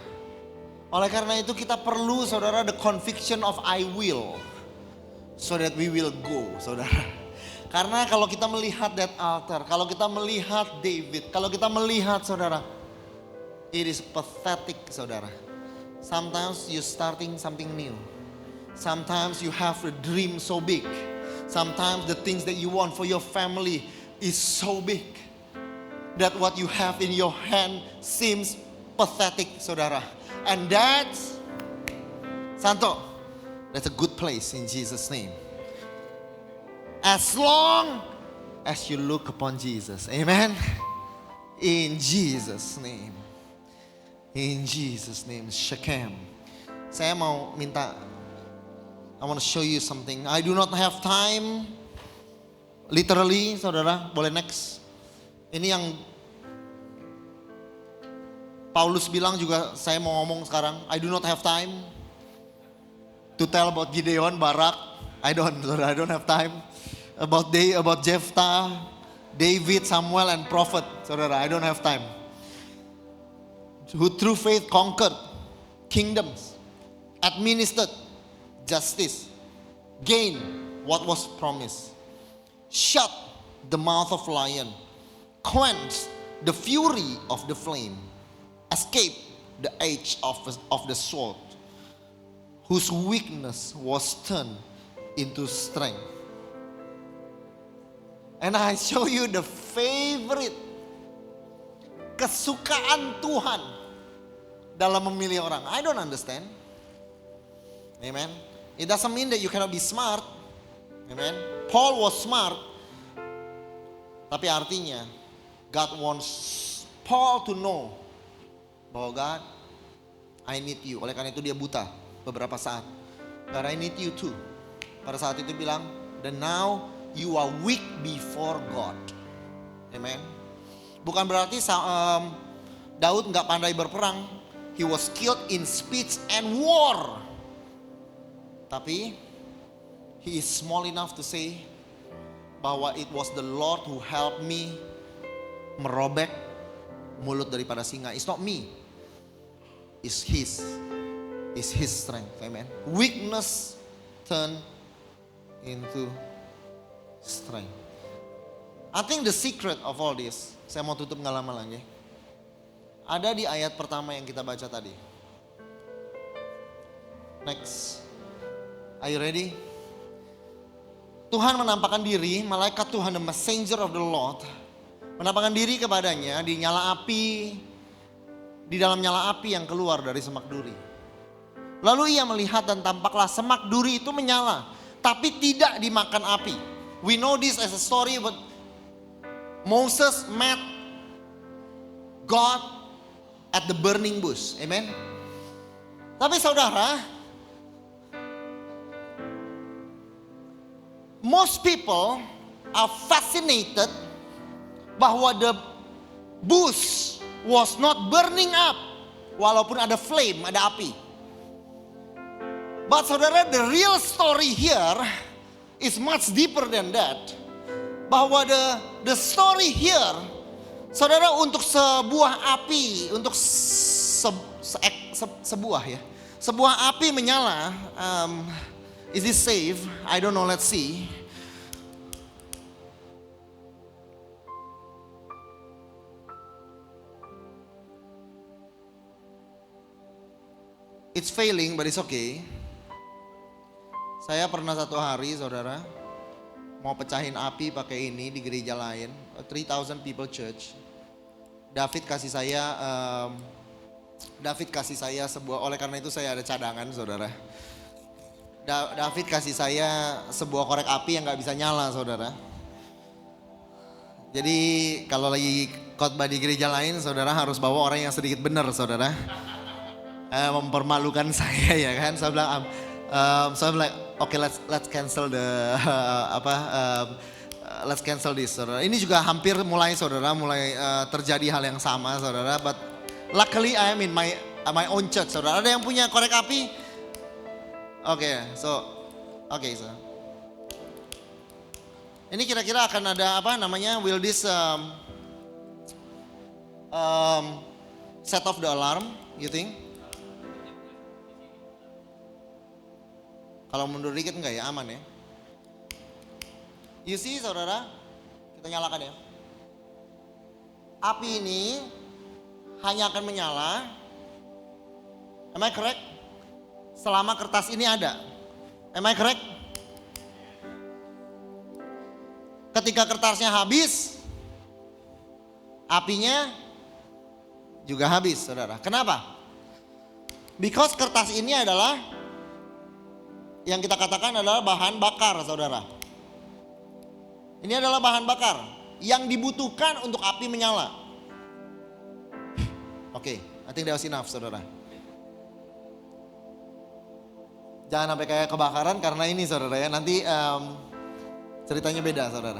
Oleh karena itu kita perlu, saudara, the conviction of I will, so that we will go, saudara. Karena kalau kita melihat that altar, kalau kita melihat David, kalau kita melihat, saudara, it is pathetic, saudara. Sometimes you starting something new. Sometimes you have a dream so big. Sometimes the things that you want for your family is so big that what you have in your hand seems pathetic, saudara. And that's, Santo, that's a good place in Jesus' name. As long as you look upon Jesus. Amen. In Jesus' name. In Jesus' name. Shechem. Saya mau minta, I want to show you something. I do not have time. Literally, saudara, boleh next. Ini yang Paulus bilang juga, saya mau ngomong sekarang. I do not have time to tell about Gideon, Barak. I don't have time. About Jephthah, David, Samuel, and prophet. Saudara, I don't have time. Who through faith conquered kingdoms, administered justice, gained what was promised, shut the mouth of lion, quenched the fury of the flame, escaped the edge of the sword, whose weakness was turned into strength. And I show you the favorite kesukaan Tuhan dalam memilih orang. I don't understand. Amen. It doesn't mean that you cannot be smart. Amen. Paul was smart. Tapi artinya God wants Paul to know bahwa God, I need you. Oleh karena itu dia buta beberapa saat. God, I need you too. Pada saat itu bilang, then now you are weak before God. Amen. Bukan berarti Daud nggak pandai berperang. He was skilled in speech and war. Tapi he is small enough to say bahwa it was the Lord who helped me merobek mulut daripada singa. It's not me. It's his strength. Amen. Weakness turn into strength. I think the secret of all this, saya mau tutup nggak lama lagi, ada di ayat pertama yang kita baca tadi. Next. Are you ready? Tuhan menampakkan diri, malaikat Tuhan, the messenger of the Lord, menampakkan diri kepadanya di nyala api, di dalam nyala api yang keluar dari semak duri. Lalu ia melihat dan tampaklah semak duri itu menyala, tapi tidak dimakan api. We know this as a story about Moses met God at the burning bush. Amen. Tapi saudara, most people are fascinated bahwa the bush was not burning up, walaupun ada flame, ada api. But saudara, the real story here is much deeper than that. Bahwa the story here, saudara, untuk sebuah api, untuk sebuah api menyala. Is this safe? I don't know, let's see. It's failing, but it's okay. Saya pernah satu hari, saudara, mau pecahin api pakai ini di gereja lain, 3,000 people church. David kasih saya sebuah, oleh karena itu saya ada cadangan saudara. David kasih saya sebuah korek api yang gak bisa nyala saudara. Jadi kalau lagi khotbah di gereja lain saudara harus bawa orang yang sedikit benar saudara. Mempermalukan saya ya kan. Saya bilang, okay, let's cancel let's cancel this saudara. Ini juga hampir mulai terjadi hal yang sama saudara. But luckily I am in my own church saudara. Ada yang punya korek api? Oke, so. Ini kira-kira akan ada will this set off the alarm, you think? Kalau mundur dikit enggak ya, aman ya? You see saudara, kita nyalakan ya. Api ini hanya akan menyala, am I correct? Selama kertas ini ada, am I correct? Ketika kertasnya habis, apinya juga habis saudara. Kenapa? Because kertas ini adalah yang kita katakan adalah bahan bakar saudara. Ini adalah bahan bakar yang dibutuhkan untuk api menyala. Oke, I think that was enough saudara. Jangan sampai kayak kebakaran karena ini saudara ya. Nanti ceritanya beda saudara.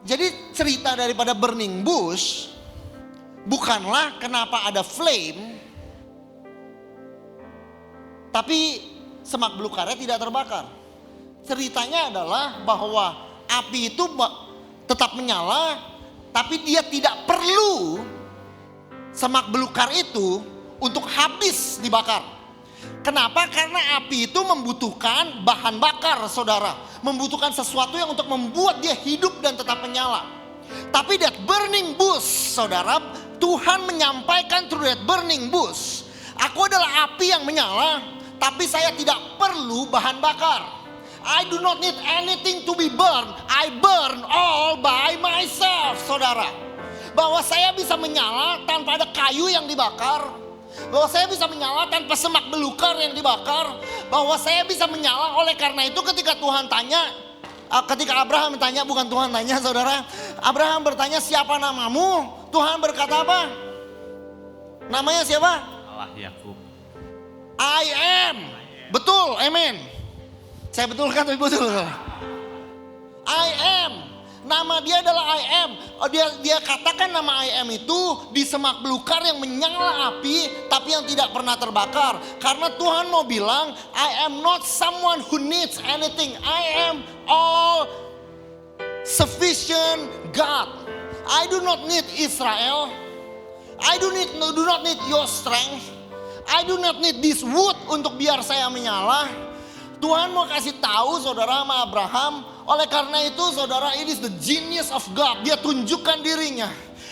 Jadi cerita daripada burning bush bukanlah kenapa ada flame, tapi semak belukarnya tidak terbakar. Ceritanya adalah bahwa api itu tetap menyala, tapi dia tidak perlu semak belukar itu untuk habis dibakar. Kenapa? Karena api itu membutuhkan bahan bakar saudara. Membutuhkan sesuatu yang untuk membuat dia hidup dan tetap menyala. Tapi that burning bush saudara, Tuhan menyampaikan through that burning bush, aku adalah api yang menyala, tapi saya tidak perlu bahan bakar. I do not need anything to be burned. I burn all by myself saudara. Bahwa saya bisa menyala tanpa ada kayu yang dibakar. Bahwa saya bisa menyala tanpa semak belukar yang dibakar. Bahwa saya bisa menyala oleh karena itu ketika Tuhan tanya, ketika Abraham tanya, bukan Tuhan tanya saudara. Abraham bertanya siapa namamu? Tuhan berkata apa? Namanya siapa? Allah Yakub. I am. Betul, amen. Saya betulkan tapi betul. I am. Nama dia adalah I am. Dia katakan nama I am itu di semak belukar yang menyala api tapi yang tidak pernah terbakar. Karena Tuhan mau bilang, I am not someone who needs anything. I am all sufficient God. I do not need Israel. I do not need your strength. I do not need this wood untuk biar saya menyala. Tuhan mau kasih tahu saudara sama Abraham. Oleh karena itu saudara, it is the genius of God. Dia tunjukkan dirinya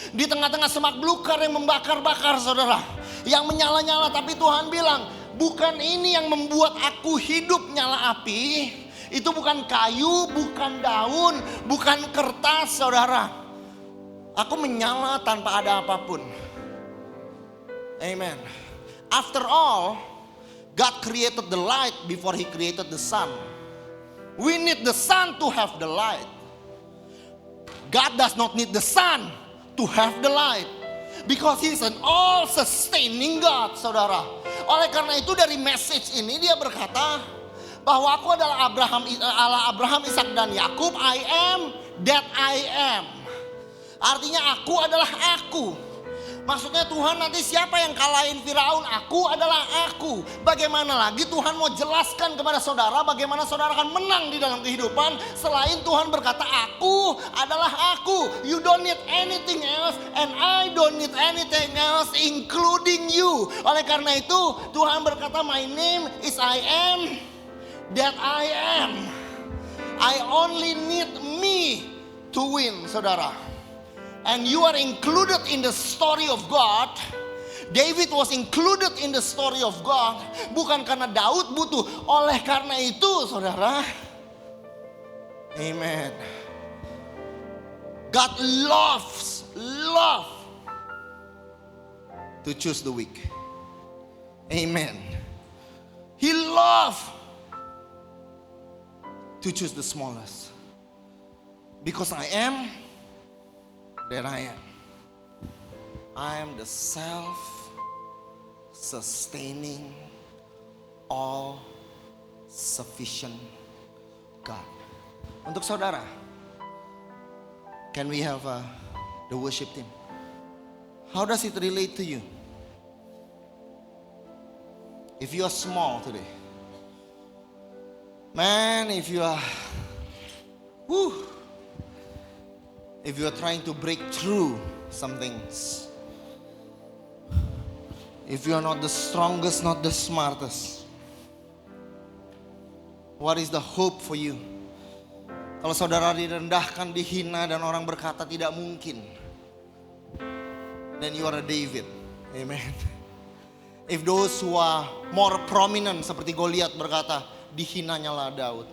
di tengah-tengah semak belukar yang membakar-bakar saudara. Yang menyala-nyala, tapi Tuhan bilang, bukan ini yang membuat aku hidup nyala api. Itu bukan kayu, bukan daun, bukan kertas saudara. Aku menyala tanpa ada apapun. Amen. After all, God created the light before He created the sun. We need the sun to have the light. God does not need the sun to have the light. Because He is an all-sustaining God, saudara. Oleh karena itu dari message ini dia berkata bahwa aku adalah Allah Abraham, Ishak dan Yakub. I am that I am. Artinya aku adalah aku. Maksudnya Tuhan nanti siapa yang kalahin Firaun? Aku adalah aku. Bagaimana lagi Tuhan mau jelaskan kepada saudara bagaimana saudara akan menang di dalam kehidupan selain Tuhan berkata aku adalah aku. You don't need anything else and I don't need anything else including you. Oleh karena itu Tuhan berkata my name is I am that I am. I only need me to win saudara. And you are included in the story of God. David was included in the story of God. Bukan karena Daud butuh. Oleh karena itu, saudara. Amen. God loves to choose the weak. Amen. He loves to choose the smallest. Because I am that I am. I am the self-sustaining, all-sufficient God. Untuk saudara, can we have the worship team? How does it relate to you? If you are small today, man, if you are trying to break through some things, if you are not the strongest, not the smartest, what is the hope for you? Kalau saudara direndahkan, dihina, dan orang berkata tidak mungkin, then you are a David. Amen. If those who are more prominent seperti Goliat berkata, dihinanya lah Daud.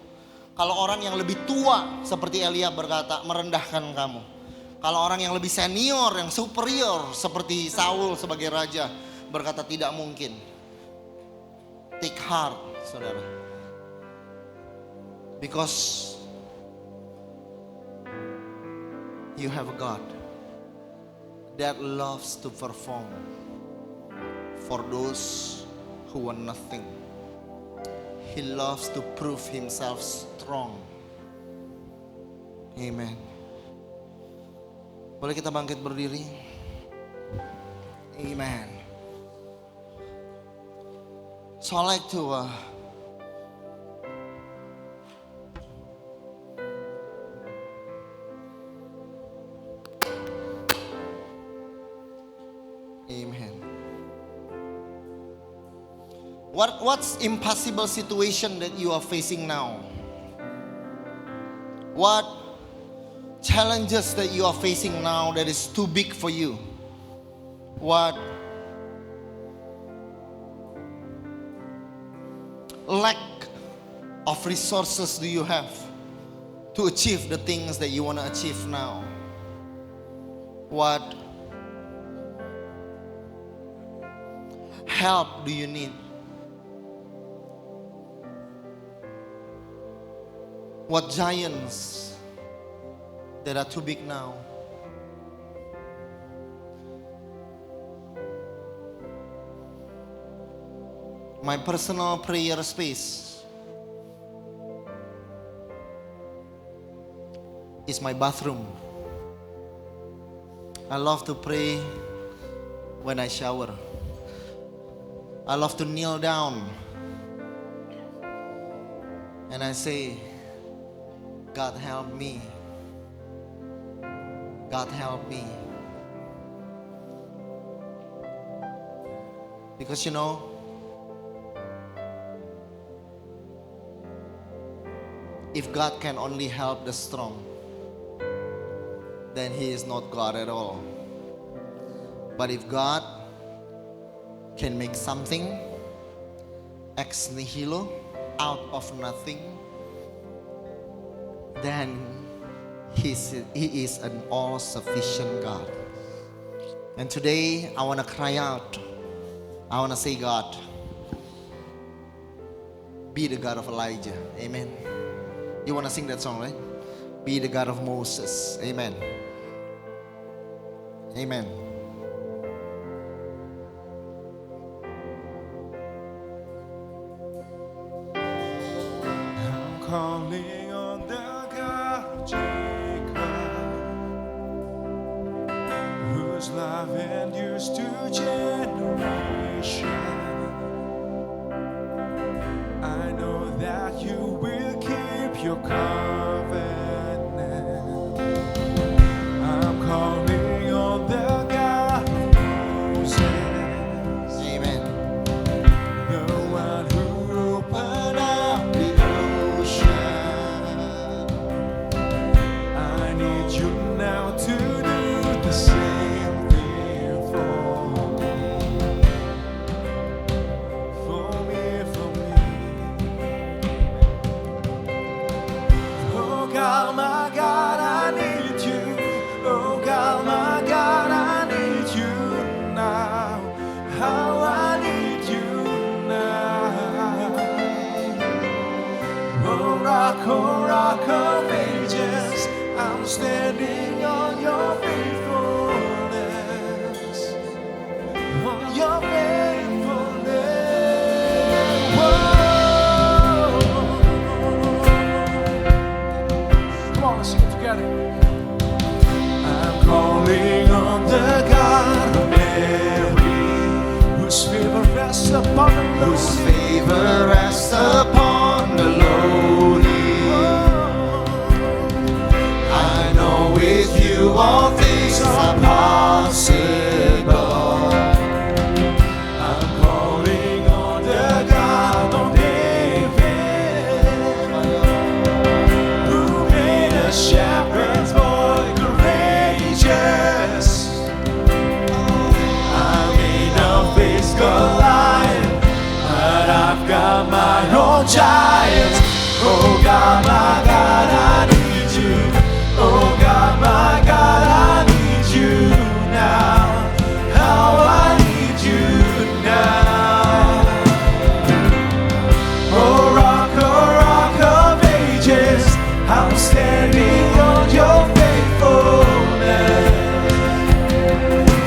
Kalau orang yang lebih tua seperti Eliab berkata, merendahkan kamu. Kalau orang yang lebih senior, yang superior seperti Saul sebagai raja berkata tidak mungkin. Take heart, saudara. Because you have a God that loves to perform for those who are nothing. He loves to prove himself strong. Amen. Boleh kita bangkit berdiri? Amen. So I like to Amen. What's impossible situation that you are facing now? What challenges that you are facing now that is too big for you? What lack of resources do you have to achieve the things that you want to achieve now? What help do you need? What giants that are too big now? My personal prayer space is my bathroom. I love to pray when I shower. I love to kneel down and I say, God help me. God help me. Because you know, if God can only help the strong, then He is not God at all. But if God can make something ex nihilo, out of nothing, then He is an all-sufficient God. And today I want to cry out. I want to say, God, be the God of Elijah. Amen. You want to sing that song, right? Be the God of Moses. Amen. Amen. I'm calling on the God of Jacob, whose love endures to generation. I know that you will keep your covenant. I'm calling on the God of Moses, Amen. the one who opened up the ocean. I need you now to do the same thing for me. standing on your faithfulness. On your faithfulness. Whoa. Come on, let's sing it together. I'm calling on the God of Mary, whose favor rests upon the lowly. Whose favor rests upon the lowly. I know with you all things are possible. I'm calling on the God of David, who made a shepherd's boy courageous. I may not face Goliath, but I've got my own giant. Oh God, my God, I need you. Oh God, my God, I need you now. How I need you now. Oh rock of ages, I'm standing on your faithfulness.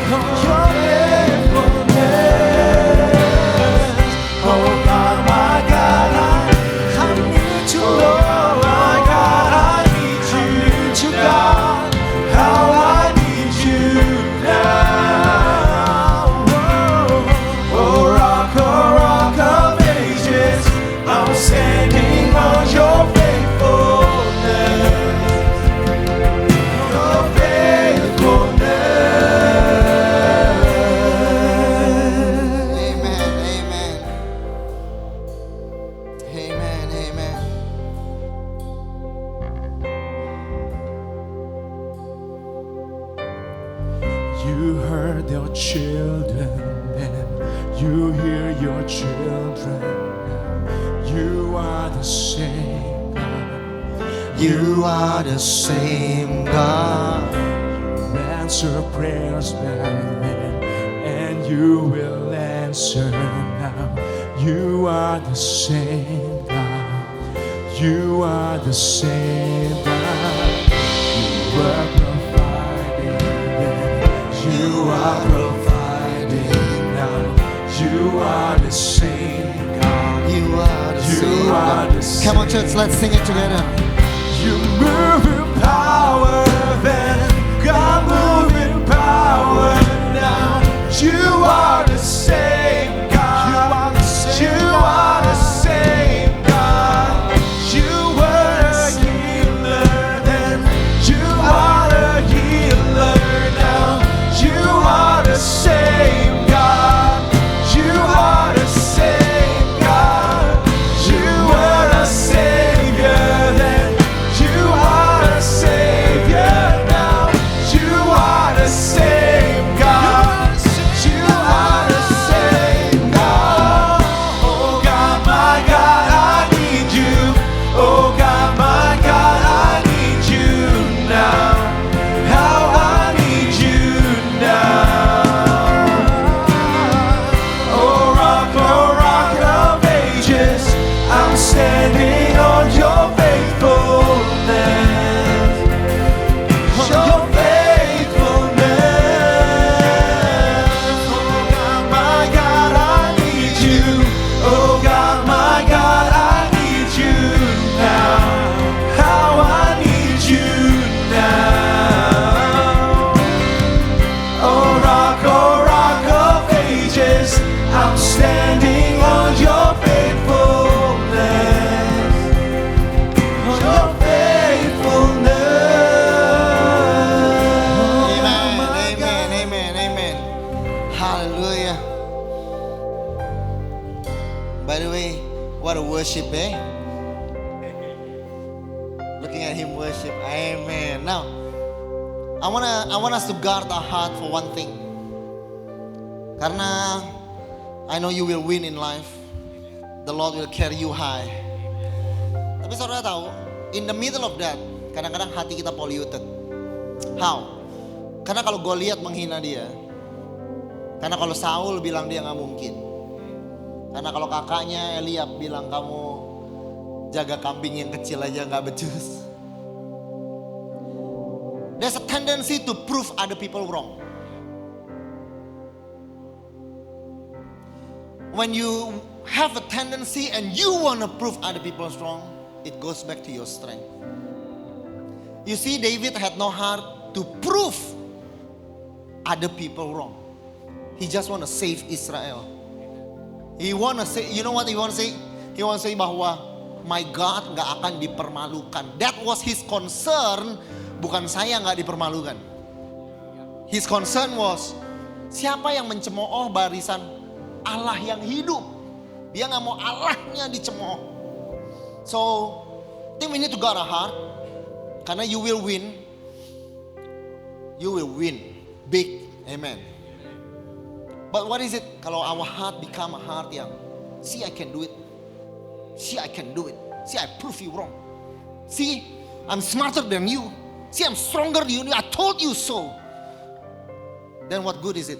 On your faithfulness. Oh God, my God, I need you, Lord. My God, I need you, God. How I need you now. Oh rock of ages, I'm standing on your faithfulness. Your faithfulness. Amen, amen. Amen, amen. You heard your children then, you hear your children now. You are the same God. You are the same God. You answer prayers back then, and you will answer now. You are the same God. You are the same God. You were providing then. You are providing now. You are the same God. You are the You same are God. the Come on, same. church, let's sing it together. You move in power then, God move in power now. You are the same God. You are the same God. You were a healer then. You are a healer now. You are the same God. You are the same God. You were a savior then. You are a savior now. You are the same God. You are the same God. Oh God, my God, I need you. Oh God, my God, I need you now. How I need you now. Oh rock of ages, I'm standing on your faithfulness. Your faithfulness. Oh God, my God, I need you. Oh God, my God, I need you now. How I need you now. Oh rock of ages, I'm standing on your faithfulness. On your faithfulness. Amen, amen, amen, amen. Hallelujah. By the way, what a worship, eh? Looking at him worship. Amen. Now, I want us to guard our heart for one thing. Karena I know you will win in life. The Lord will carry you high. Tapi saudara tahu, in the middle of that, kadang-kadang hati kita polluted. How? Karena kalau Goliat menghina dia, karena kalau Saul bilang dia nggak mungkin, karena kalau kakaknya Eliab bilang kamu jaga kambing yang kecil aja nggak becus. there's a tendency to prove other people wrong. When you have a tendency and you want to prove other people wrong, it goes back to your strength. You see, David had no heart to prove other people wrong. He just want to save Israel. He want to say, you know what he want to say? He want to say bahwa my God gak akan dipermalukan. That was his concern. Bukan saya gak dipermalukan. His concern was, siapa yang mencemooh barisan Allah yang hidup. Dia gak mau Allahnya dicemooh. So, I think we need to guard our heart. Karena you will win. You will win. Big. Amen. But what is it? Kalau our heart become a heart yang, see I can do it. See I can do it. See I prove you wrong. See I'm smarter than you. See I'm stronger than you. I told you so. Then what good is it?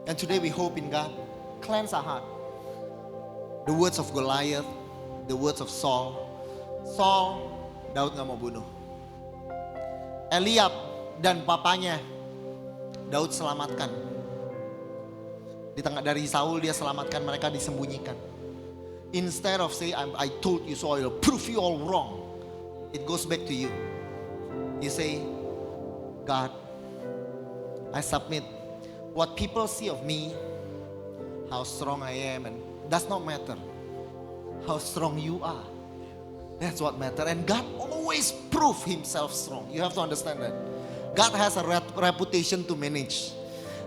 And today we hope in God. Cleanse our heart. The words of Goliath. The words of Saul. Saul, Daud gak mau bunuh. Eliab dan papanya Daud selamatkan. Di tengah dari Saul dia selamatkan, mereka disembunyikan. Instead of say I told you so, I will prove you all wrong. It goes back to you. You say, God, I submit. What people see of me, how strong I am, and does not matter. How strong you are. That's what matters. And God always prove himself strong. You have to understand that. God has a reputation to manage.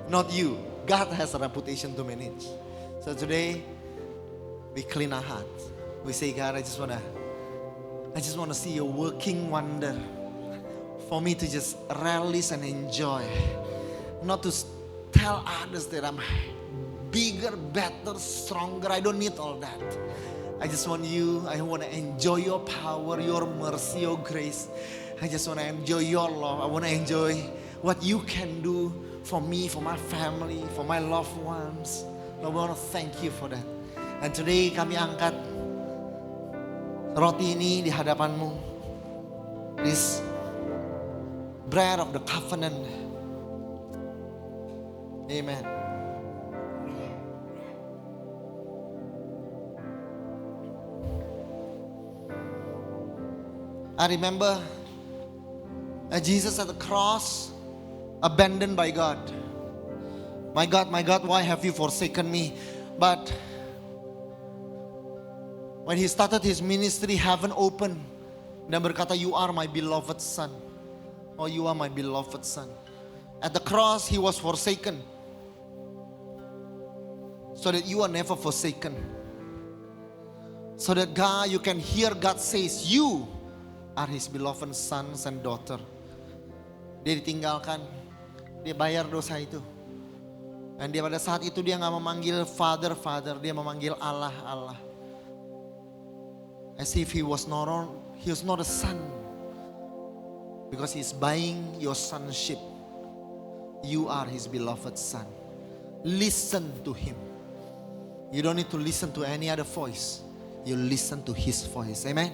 Not you. God has a reputation to manage. So today, we clean our hearts. We say, God, I just want to see your working wonder. For me to just release and enjoy. Not to tell others that I'm bigger, better, stronger. I don't need all that. I just want you, I want to enjoy your power, your mercy, your grace. I just want to enjoy your love. I want to enjoy what you can do for me, for my family, for my loved ones. I want to thank you for that. And today kami angkat roti ini di hadapanmu. This bread of the covenant. Amen. I remember Jesus at the cross, abandoned by God. My God, why have you forsaken me? But when he started his ministry, heaven opened dan berkata, you are my beloved son. Oh, you are my beloved son. At the cross, he was forsaken so that you are never forsaken. So that God, you can hear God says, you are his beloved sons and daughter. Dia ditinggalkan, dia bayar dosa itu. Dan dia pada saat itu dia gak memanggil Father, Father, dia memanggil Allah, Allah. As if he was not a son. Because he's buying your sonship. You are his beloved son. Listen to him. You don't need to listen to any other voice. You listen to his voice. Amen.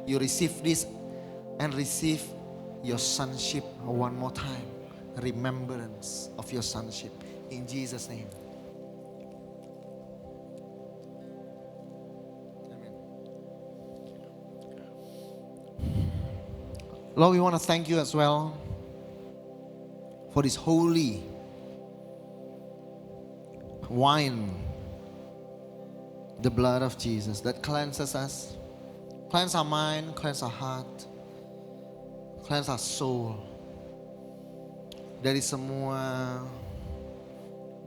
You receive this and receive your sonship one more time. Remembrance of your sonship. In Jesus' name. Amen. Lord, we want to thank you as well for this holy wine, the blood of Jesus that cleanses us. Cleanse our mind, cleanse our heart, cleanse our soul. Dari semua,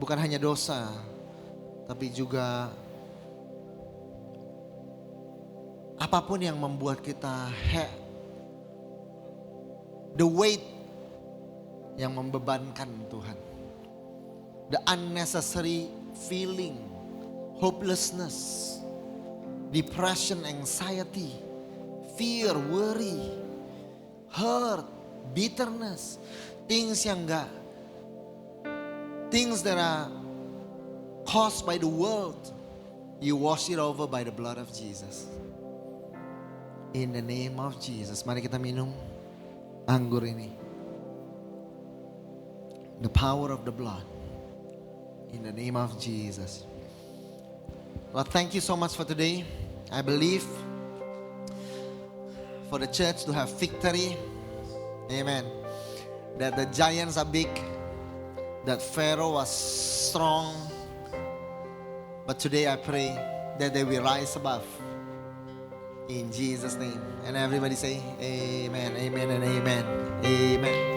bukan hanya dosa, tapi juga apapun yang membuat kita the weight yang membebankan Tuhan. The unnecessary feeling, hopelessness, depression, anxiety, fear, worry, hurt, bitterness, things that are caused by the world, you wash it over by the blood of Jesus. In the name of Jesus, mari kita minum. anggur ini. The power of the blood. In the name of Jesus. Lord, thank you so much for today. I believe for the church to have victory. Amen. That the giants are big. That Pharaoh was strong. But today I pray that they will rise above. In Jesus' name. And everybody say amen, amen, and amen. Amen.